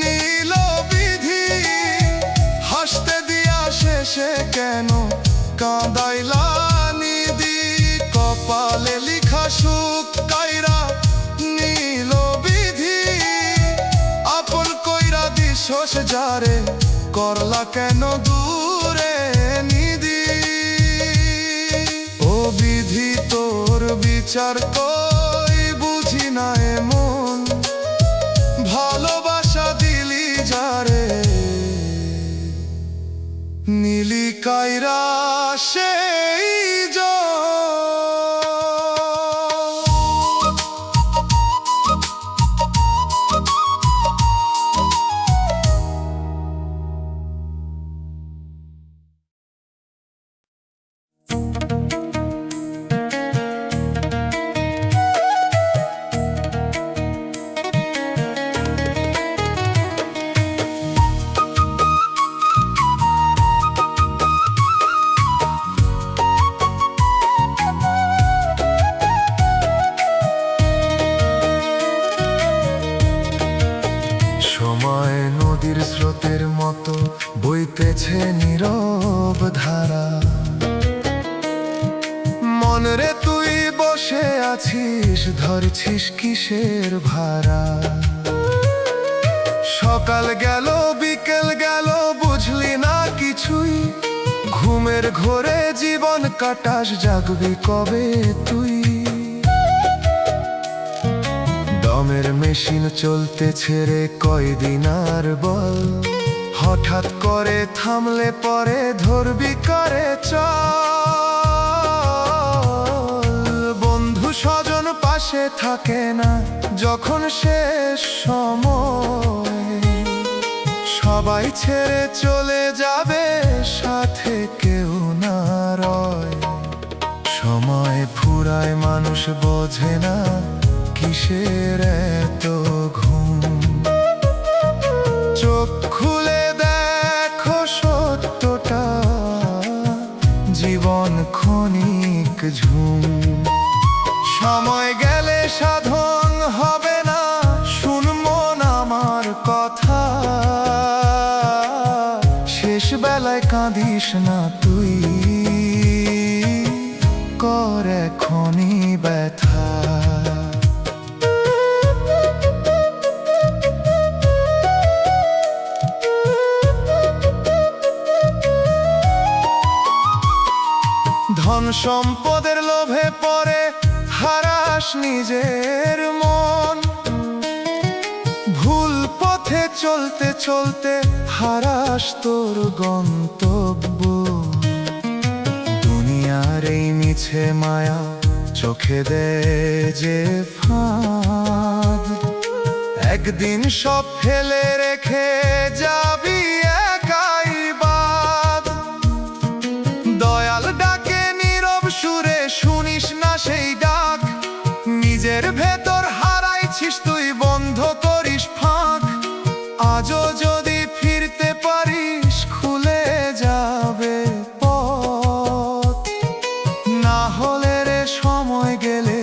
নীল বিধি, হাসতে দিয়া শেষে কেন কাঁদাইলা নিদি? কপালে লিখা সুখ কাইরা নীল বিধি, আপন কইরা দিছস যারে, করলা কেন দূরে নিদি? ও বিধি তোর বিচার কই, বুঝি না এমন। ভালোবাসা দিলি যারে, নীলি কাইরা সেই আছিস, ধরছিস কিসের ভাড়া? সকাল গেল বিকেল গেল, বুঝলি না কিছুই। ঘুমের ঘোরে জীবন কাটাস, জাগবি কবে তুই? দমের মেশিন চলতে ছেড়ে কয়দিন আর বল, হঠাৎ করে থামলে পরে ধরবি করে চল। বন্ধু স্বজন পাশে থাকে না যখন শেষ সময়, সবাই ছেড়ে চলে যাবে, সাথে কেউ না রয়। সময় ফুরায় মানুষ বোঝে না কিসের এত ঘুম। চোখ খুলে দেখো সত্যটা, জীবন ক্ষণিক ঝুম। সময় গেলে সাধন হবে না, শুন মন আমার কথা। শেষ বেলায় কাঁদিস না তুই, কর এখনই ব্যথা। ধন সম্পদের লোভে পড়ে হারাস নিজের মন। ভুল পথে চলতে চলতে হারাস তোর গন্তব্য। দুনিয়ার এই মিছে মায়া চোখে দে যে ফাঁদ, একদিন সব ফেলে রেখে যাবি একাই বাদ। দয়াল ডাকে নীরব সুরে, শুনিস না সেই ডাক। নিজের ভেতর হারাইছিস তুই, বন্ধ করিস ফাঁক। আজও যদি ফিরতে পারিস, খুলে যাবে পথ। না হলে রে সময় গেলে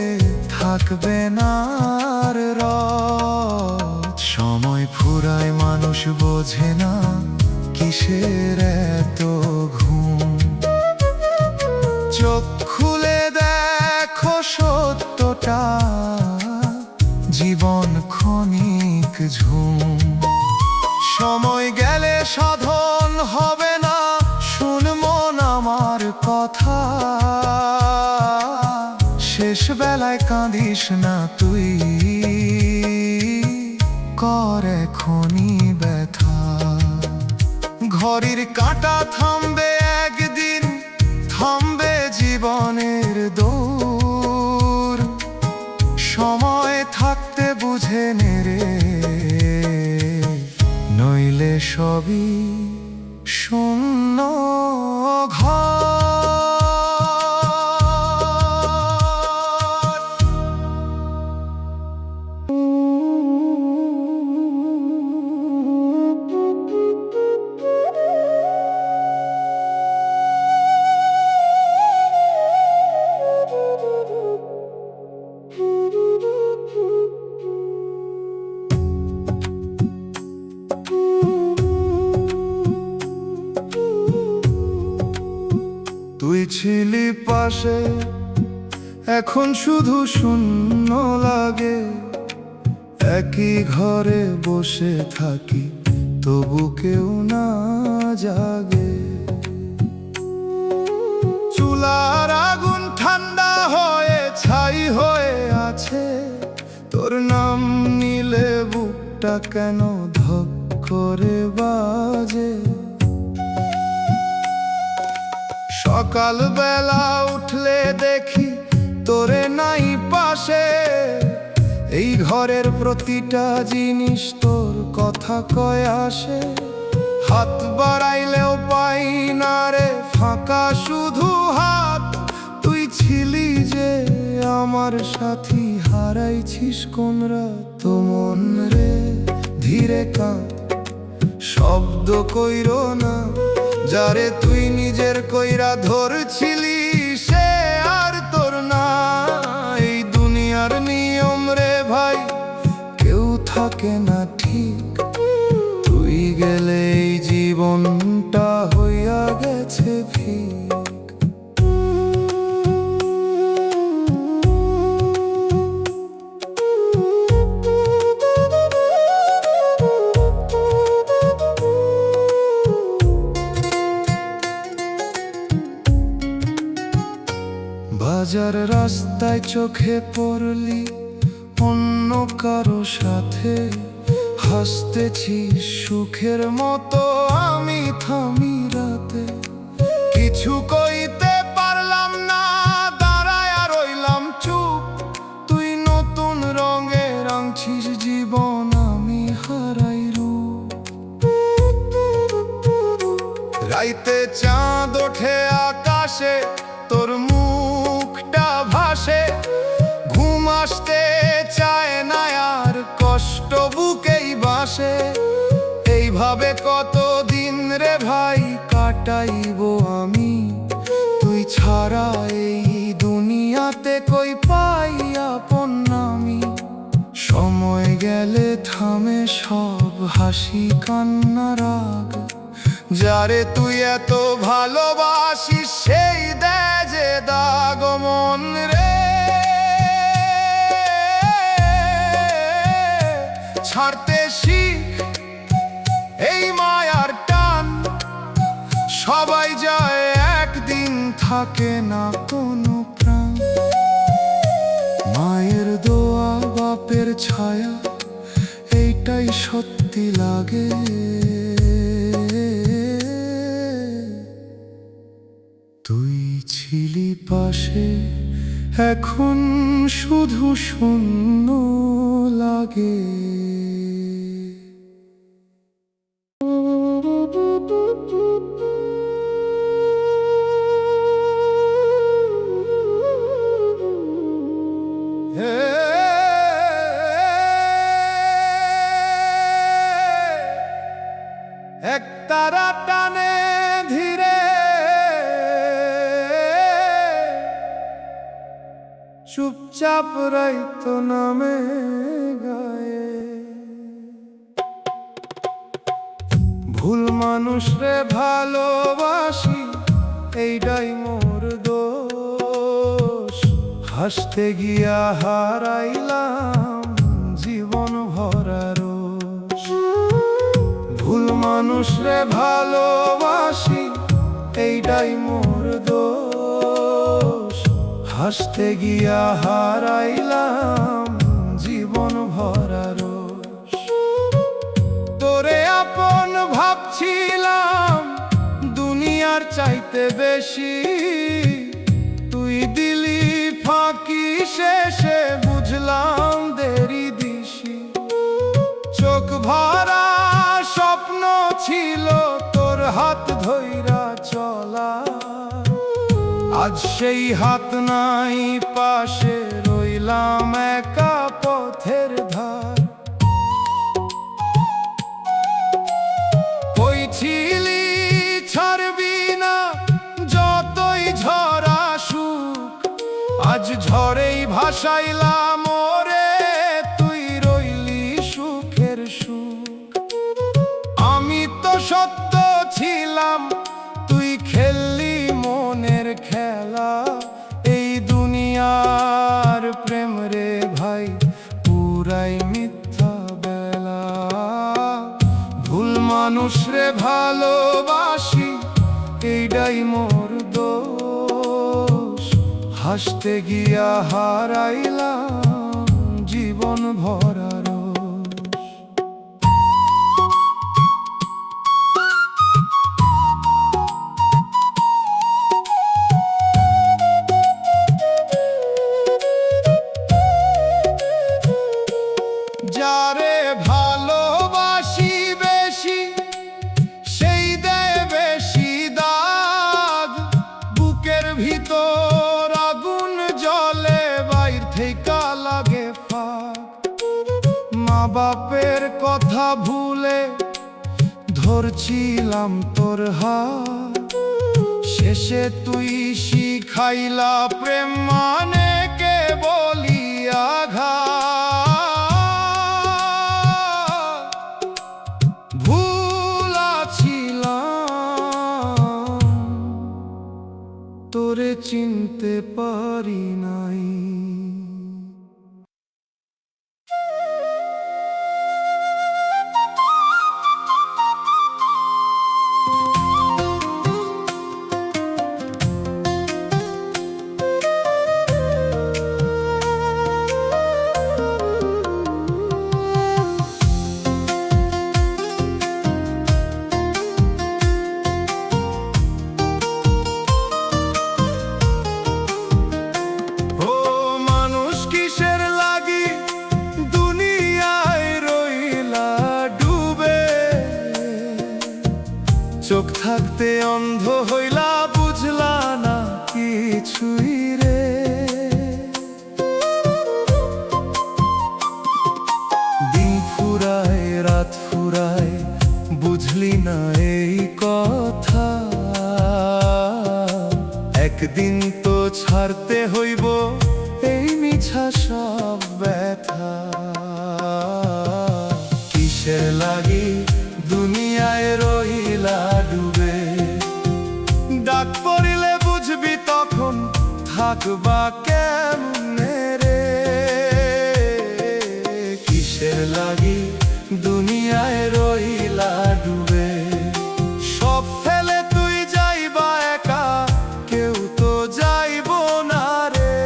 থাকবে না আর রথ। সময় ফুরায় মানুষ বোঝে না কিসের এত ঘুম। চোখ খুলে দেখো সত্যটা, জীবন ক্ষণিক ঝুম। সময় গেলে সাধন হবে না, শুন মন আমার কথা। শেষ বেলায় কাঁদিস না তুই, কর এখনই ব্যথা। ঘড়ির কাঁটা থামবে একদিন, থামবে জীবনের দৌড়। সময় থাকতে বুঝে নে রে, নইলে সবই শূন্য ঘর। তুই ছিলি পাশে, এখন শুধু শূন্য লাগে। একই ঘরে বসে থাকি, তবু কেউ না জাগে। চুলার আগুন ঠান্ডা হয়ে ছাই হয়ে আছে, তোর নাম নিলে বুকটা কেন ধক করে বাজে। সকাল বেলা উঠলে দেখি তোরে নাই পাশে। এই ঘরের প্রতিটা জিনিস তোর কথা কয়ে আসে। হাত বাড়াইলেও পাই না রে ফাঁকা শুধু হাত। তুই ছিলি যে আমার সাথী, হারাইছিস কোন রাত। মন রে ধীরে কাঁদ, শব্দ কইরো না। যারে তুই নিজের কইরা ধরছিলি, সে আর তোর না। এই দুনিয়ার নিয়ম রে ভাই, কেউ থাকে না ঠিক। তুই গেলে এই জীবনটা হইয়া গেছে ভিক। হাজার রাস্তায় চোখে পড়লি অন্য কারো সাথে, হাসতেছি সুখের মতো আমি থামি রাতে। কিছু কইতে পারলাম না, দাঁড়ায়া রইলাম চুপ। তুই নতুন রঙে রাঙছিস জীবন, আমি হারাই রূপ। রাইতে চাঁদ ওঠে আকাশে, তোর মুখটা ভাসে। ঘুম আসতে চায় না আর, কষ্ট বুকেই বাসে। এইভাবে কতদিন রে ভাই কাটাইবো আমি, তুই ছাড়া এই দুনিয়াতে কই পাই আপন আমি। সময় গেলে থামে সব হাসি কান্না রাগ, যারে তুই এত ভালোবাসিস সেই দেয় যে দাগ মন রে। ছাড়তে শিখ এই মায়ার টান, সবাই যায় একদিন থাকে না কোনো প্রাণ। মায়ের দোয়া বাপের ছায়া এইটাই সত্যি লাগে। তুই ছিলি পাশে, এখন শুধু শূন্য লাগে। এক তারা টানে ধীরে, চুপচাপ রাইতো নামে গায়ে। ভুল মানুষ রে ভালোবাসি এইটাই মোর দোষ, হাসতে গিয়া হারাইলাম জীবন ভরা রোষ। ভুল মানুষ রে ভালোবাসি এইটাই মোর দোষ, হাসতে গিয়া হারাইলাম জীবন ভরা রোষ। তোরে আপন ভাবছিলাম দুনিয়ার চাইতে বেশি, তুই দিলি ফাঁকি শেষে বুঝলাম দেরি দিশি। চোখ ভরা স্বপ্ন ছিল তোর হাত ধইরা চলা, আজ সেই হাত নাই পাশে, রইলাম একা পথের ধার। কই ছিলি ছাড়বি না যতই ঝরা সুখ, আজ ঝড়েই ভাসাইলাম ওরে, তুই রইলি সুখের সুখ। আমি তো সত্য ছিলাম, তুই খেললি মনের খেলা। এই দুনিয়ার প্রেম রে ভাই পুরাই মিথ্যা বেলা। ভুল মানুষ রে ভালোবাসি এইটাই মোর দোষ, হাসতে গিয়া হারাইলাম জীবন ভরা রোষ। যারে ভালোবাসি বেশি সেই দেয় বেশি দাগ, বুকের ভিতর আগুন জ্বলে বাইর থেকে লাগে ফাঁক। মা বাপের কথা ভুলে ধরছিলাম তোর হাত, শেষে তুই শিখাইলা প্রেম মানে কে বলি আঘাত। ভুলা ছিলাম তোরে চিনতে পারি নাই। একদিন তো ছাড়তে হইব এই মিছা সব ব্যথা। কিসের লাগি দুনিয়ায় রইলা ডুবে, ডাক পড়িলে বুঝবি তখন থাকবা কেমনে রে। কিসের লাগি দুনিয়ায় রইলা ডুবে, সব ফেলে তুই যাইবা একা, কেউ তো যাইব না রে।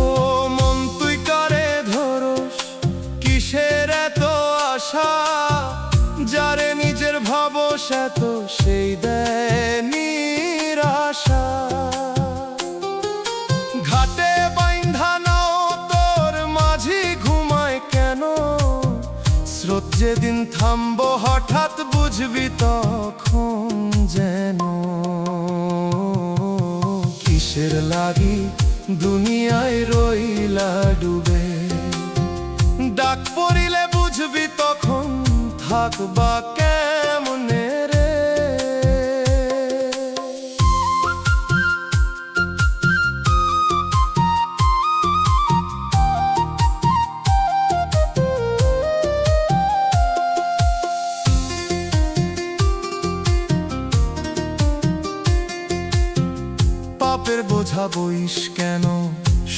ও মন তুই কারে ধরস, কিসের এত আশা, যারে নিজের ভাবস এত সেই দেয় নিরাশা। ঘাটে বাইন্ধা নাও তোর মাঝি ঘুমায় কেন, স্রোত যেদিন থামবো হঠাৎ বুঝবি তখন যেন। কিসের লাগি দুনিয়ায় রইলা ডুবে, ডাক পড়িলে বুঝবি তখন থাকবা কেমনে রে। পাপের বোঝা বইস কেন,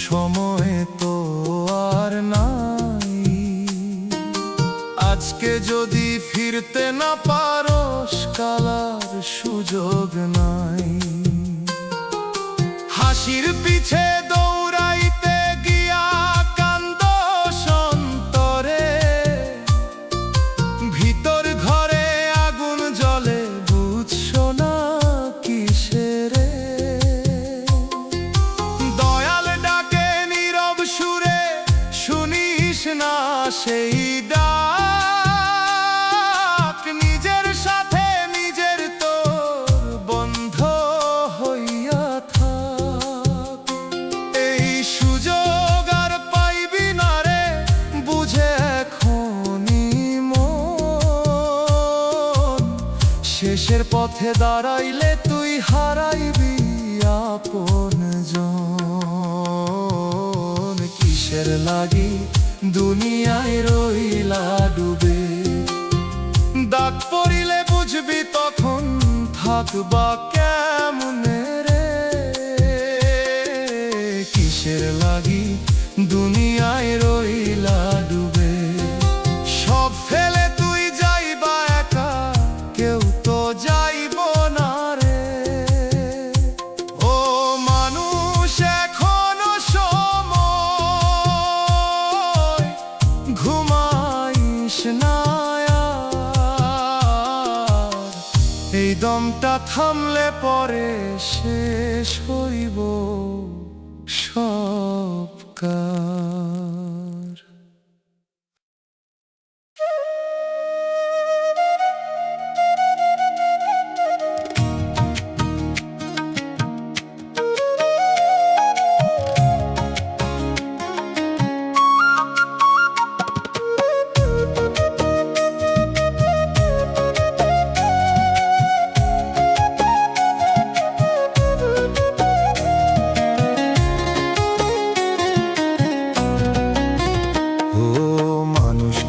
সময় তো আর নাই। আজকে যদি ফিরতে না পারস কাল আর সুযোগ নাই। হাসির পিছে দৌড়াইতে গিয়া কান্দস অন্তরে, ভিতর ঘরে আগুন জ্বলে বুঝছো না কিসেরে। দয়াল ডাকে নীরব সুরে, শুনিস না সেই ডাক। নিজের সাথে নিজের তোর বন্ধ হইয়া থাক। এই সুযোগ আর পাইবি না রে, বুঝে এখনই মন। শেষের পথে দাঁড়াইলে তুই হারাইবি আপনজন। কিসের লাগি দুনিয়ায় রইলা ডুবে, ডাক পড়িলে বুঝবি তখন থাকবা কেমনে রে। কিসের লাগি দুনিয়ায় রইলা ডুবে, সব ফেলে তুই যাইবা একা, কেউ তো যাইব না রে। ও মানুষ এখনো সময়, ঘুমাইস না আর। এই দমটা থামলে পরে শেষ হইব সব কার।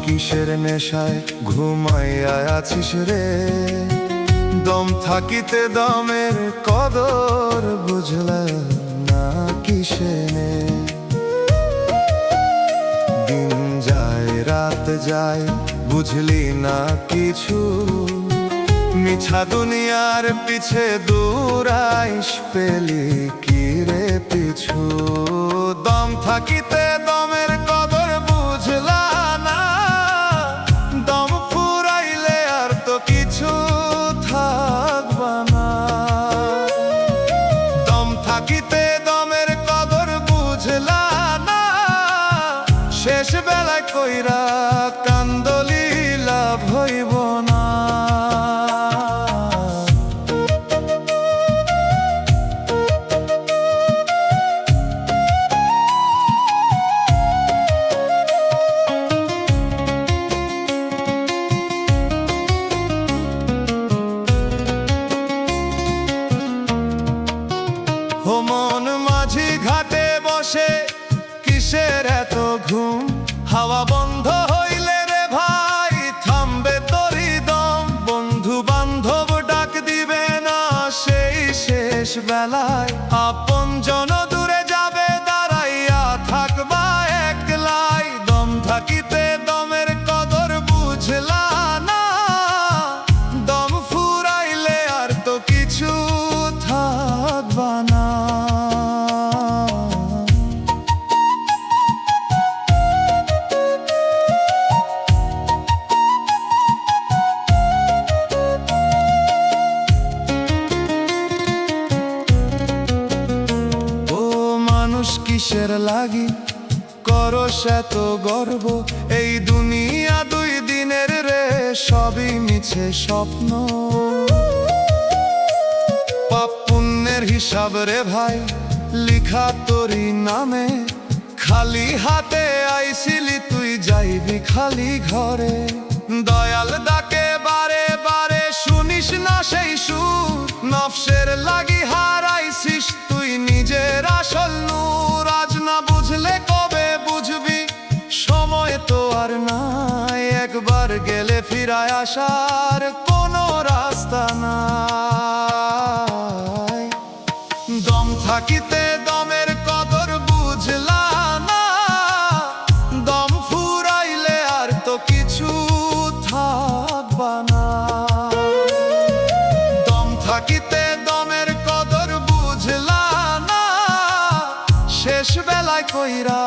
কিসের নেশায় ঘুমাইয়া আছিস রে, দম থাকিতে দমের কদর বুঝলাম না কিসেনে। দিন যায় রাত যায় বুঝলি না কিছু, মিছা দুনিয়ার পিছে দৌড়াইস পেলি কি রে পিছু। দম থাকিতে দমের কদর বুঝলা না, দম ফুরাইলে আর তো কিছু থাকবা না। দম থাকিতে দমের কদর বুঝলা না, শেষ বেলায় কইরা কান্দলি লাভ হইব না। বেলায় আপনজন দূরে যাবে দাঁড়াইয়া থাকবা একলাই। দম থাকিতে দমের কদর বুঝলা না, দম ফুরাইলে আর তো কিছু থাকবা না। কিসের লাগি করস এত গর্ব? এই দুনিয়া দুই দিনের রে, সবই মিছে স্বপ্ন। পাপ পুণ্যের হিসাব রে ভাই লিখা তোরি নামে, খালি হাতে আইছিলি তুই যাইবি খালি ঘরে। দয়াল ডাকে বারে বারে শুনিস না সেই সুর, নফসের লাগি হারাইছিস তুই নিজের আসল নূর। আজ না বুঝলে কবে বুঝবি, সময় তো আর নাই, একবার গেলে ফিরায় আসার কোনো রাস্তা নাই। দম থাকিতে দমের কদর বুঝলা না, দম ফুরাইলে আর তো কিছু থাকবা না। দম থাকিতে দমের কদর বুঝলা না, শেষ বেলায় কইরা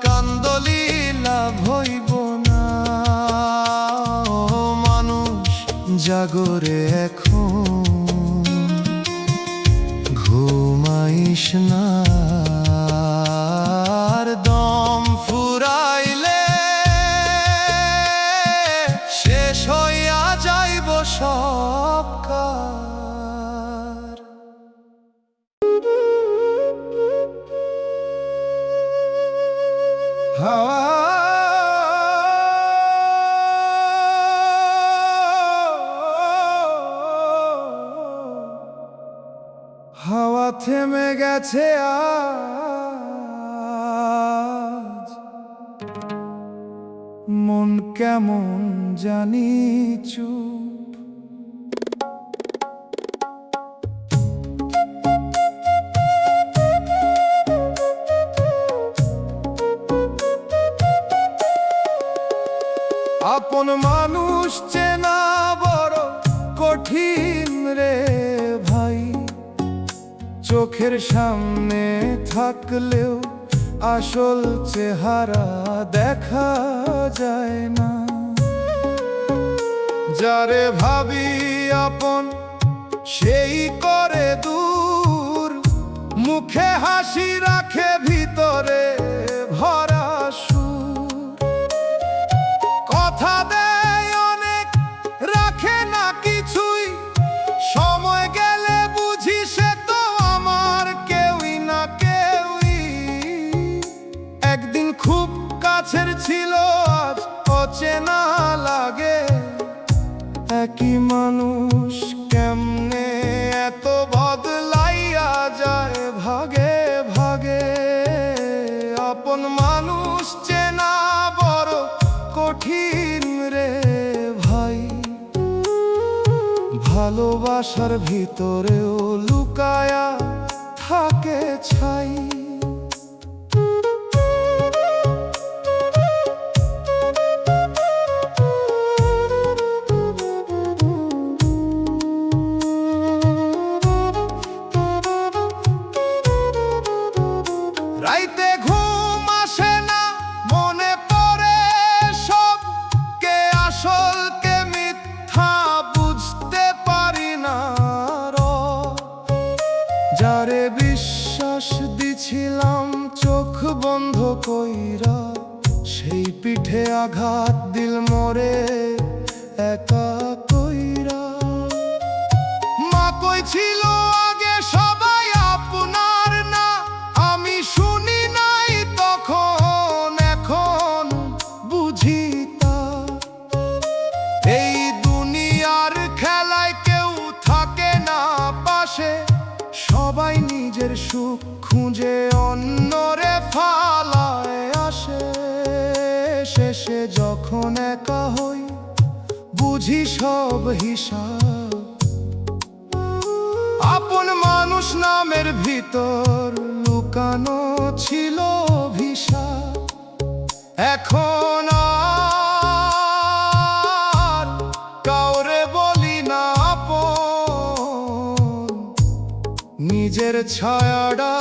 কান্দলি লাভ হইব না। ও মানুষ জাগরে এখন, ঘুমাইস না, আর দম ফুরাইলে শেষ হইয়া যাইব সব কার। হাওয়া থেমে গেছে আজ, মন কেমন জানি চুপ। আপন মানুষ চেনা বড় কঠিন রে ভাই, চোখের সামনে থাকলেও আসল চেহারা দেখা যায় না। যারে ভাবি আপন সেই করে দূর, মুখে হাসি রাখে ভিতরে ভরা সুর। কথা দেয় অনেক রাখে না কিছুই, সময় গেলে বুঝি সে তো আমার কেউই না কেউই। একদিন খুব কাছের ছিল আজ অচেনা লাগে, একই মানুষ কেমনে এত বদলাইয়া যায় ভাগে ভাগে। আপন মানুষ চেনা বড় কঠিন রে ভাই, ভালোবাসার ভিতরেও লুকায়া থাকে ছাই। রাইতে ঘুম আসে না, মনে পড়ে সব, কে আসল কে মিথ্যা বুঝতে পারি না। যারে বিশ্বাস দিছিলাম চোখ বন্ধ কইরা, সেই পিঠে আঘাত দিল মোরে একা কইরা। মা কইছিল আগে সবাই আপনার না, আমি শুনি নাই তখন, এখন বুঝি তা। এই দুনিয়ার খেলায় কেউ থাকে না পাশে, সবাই নিজের সুখ খুঁজে অন্যরে ফালায় আসে। শেষে যখন একা হই বুঝি সব হিসাব, আপন মানুষ নামের ভিতর লুকানো ছিল অভিশাপ। এখন আর কাউরে বলি না আপন, নিজের ছায়াটা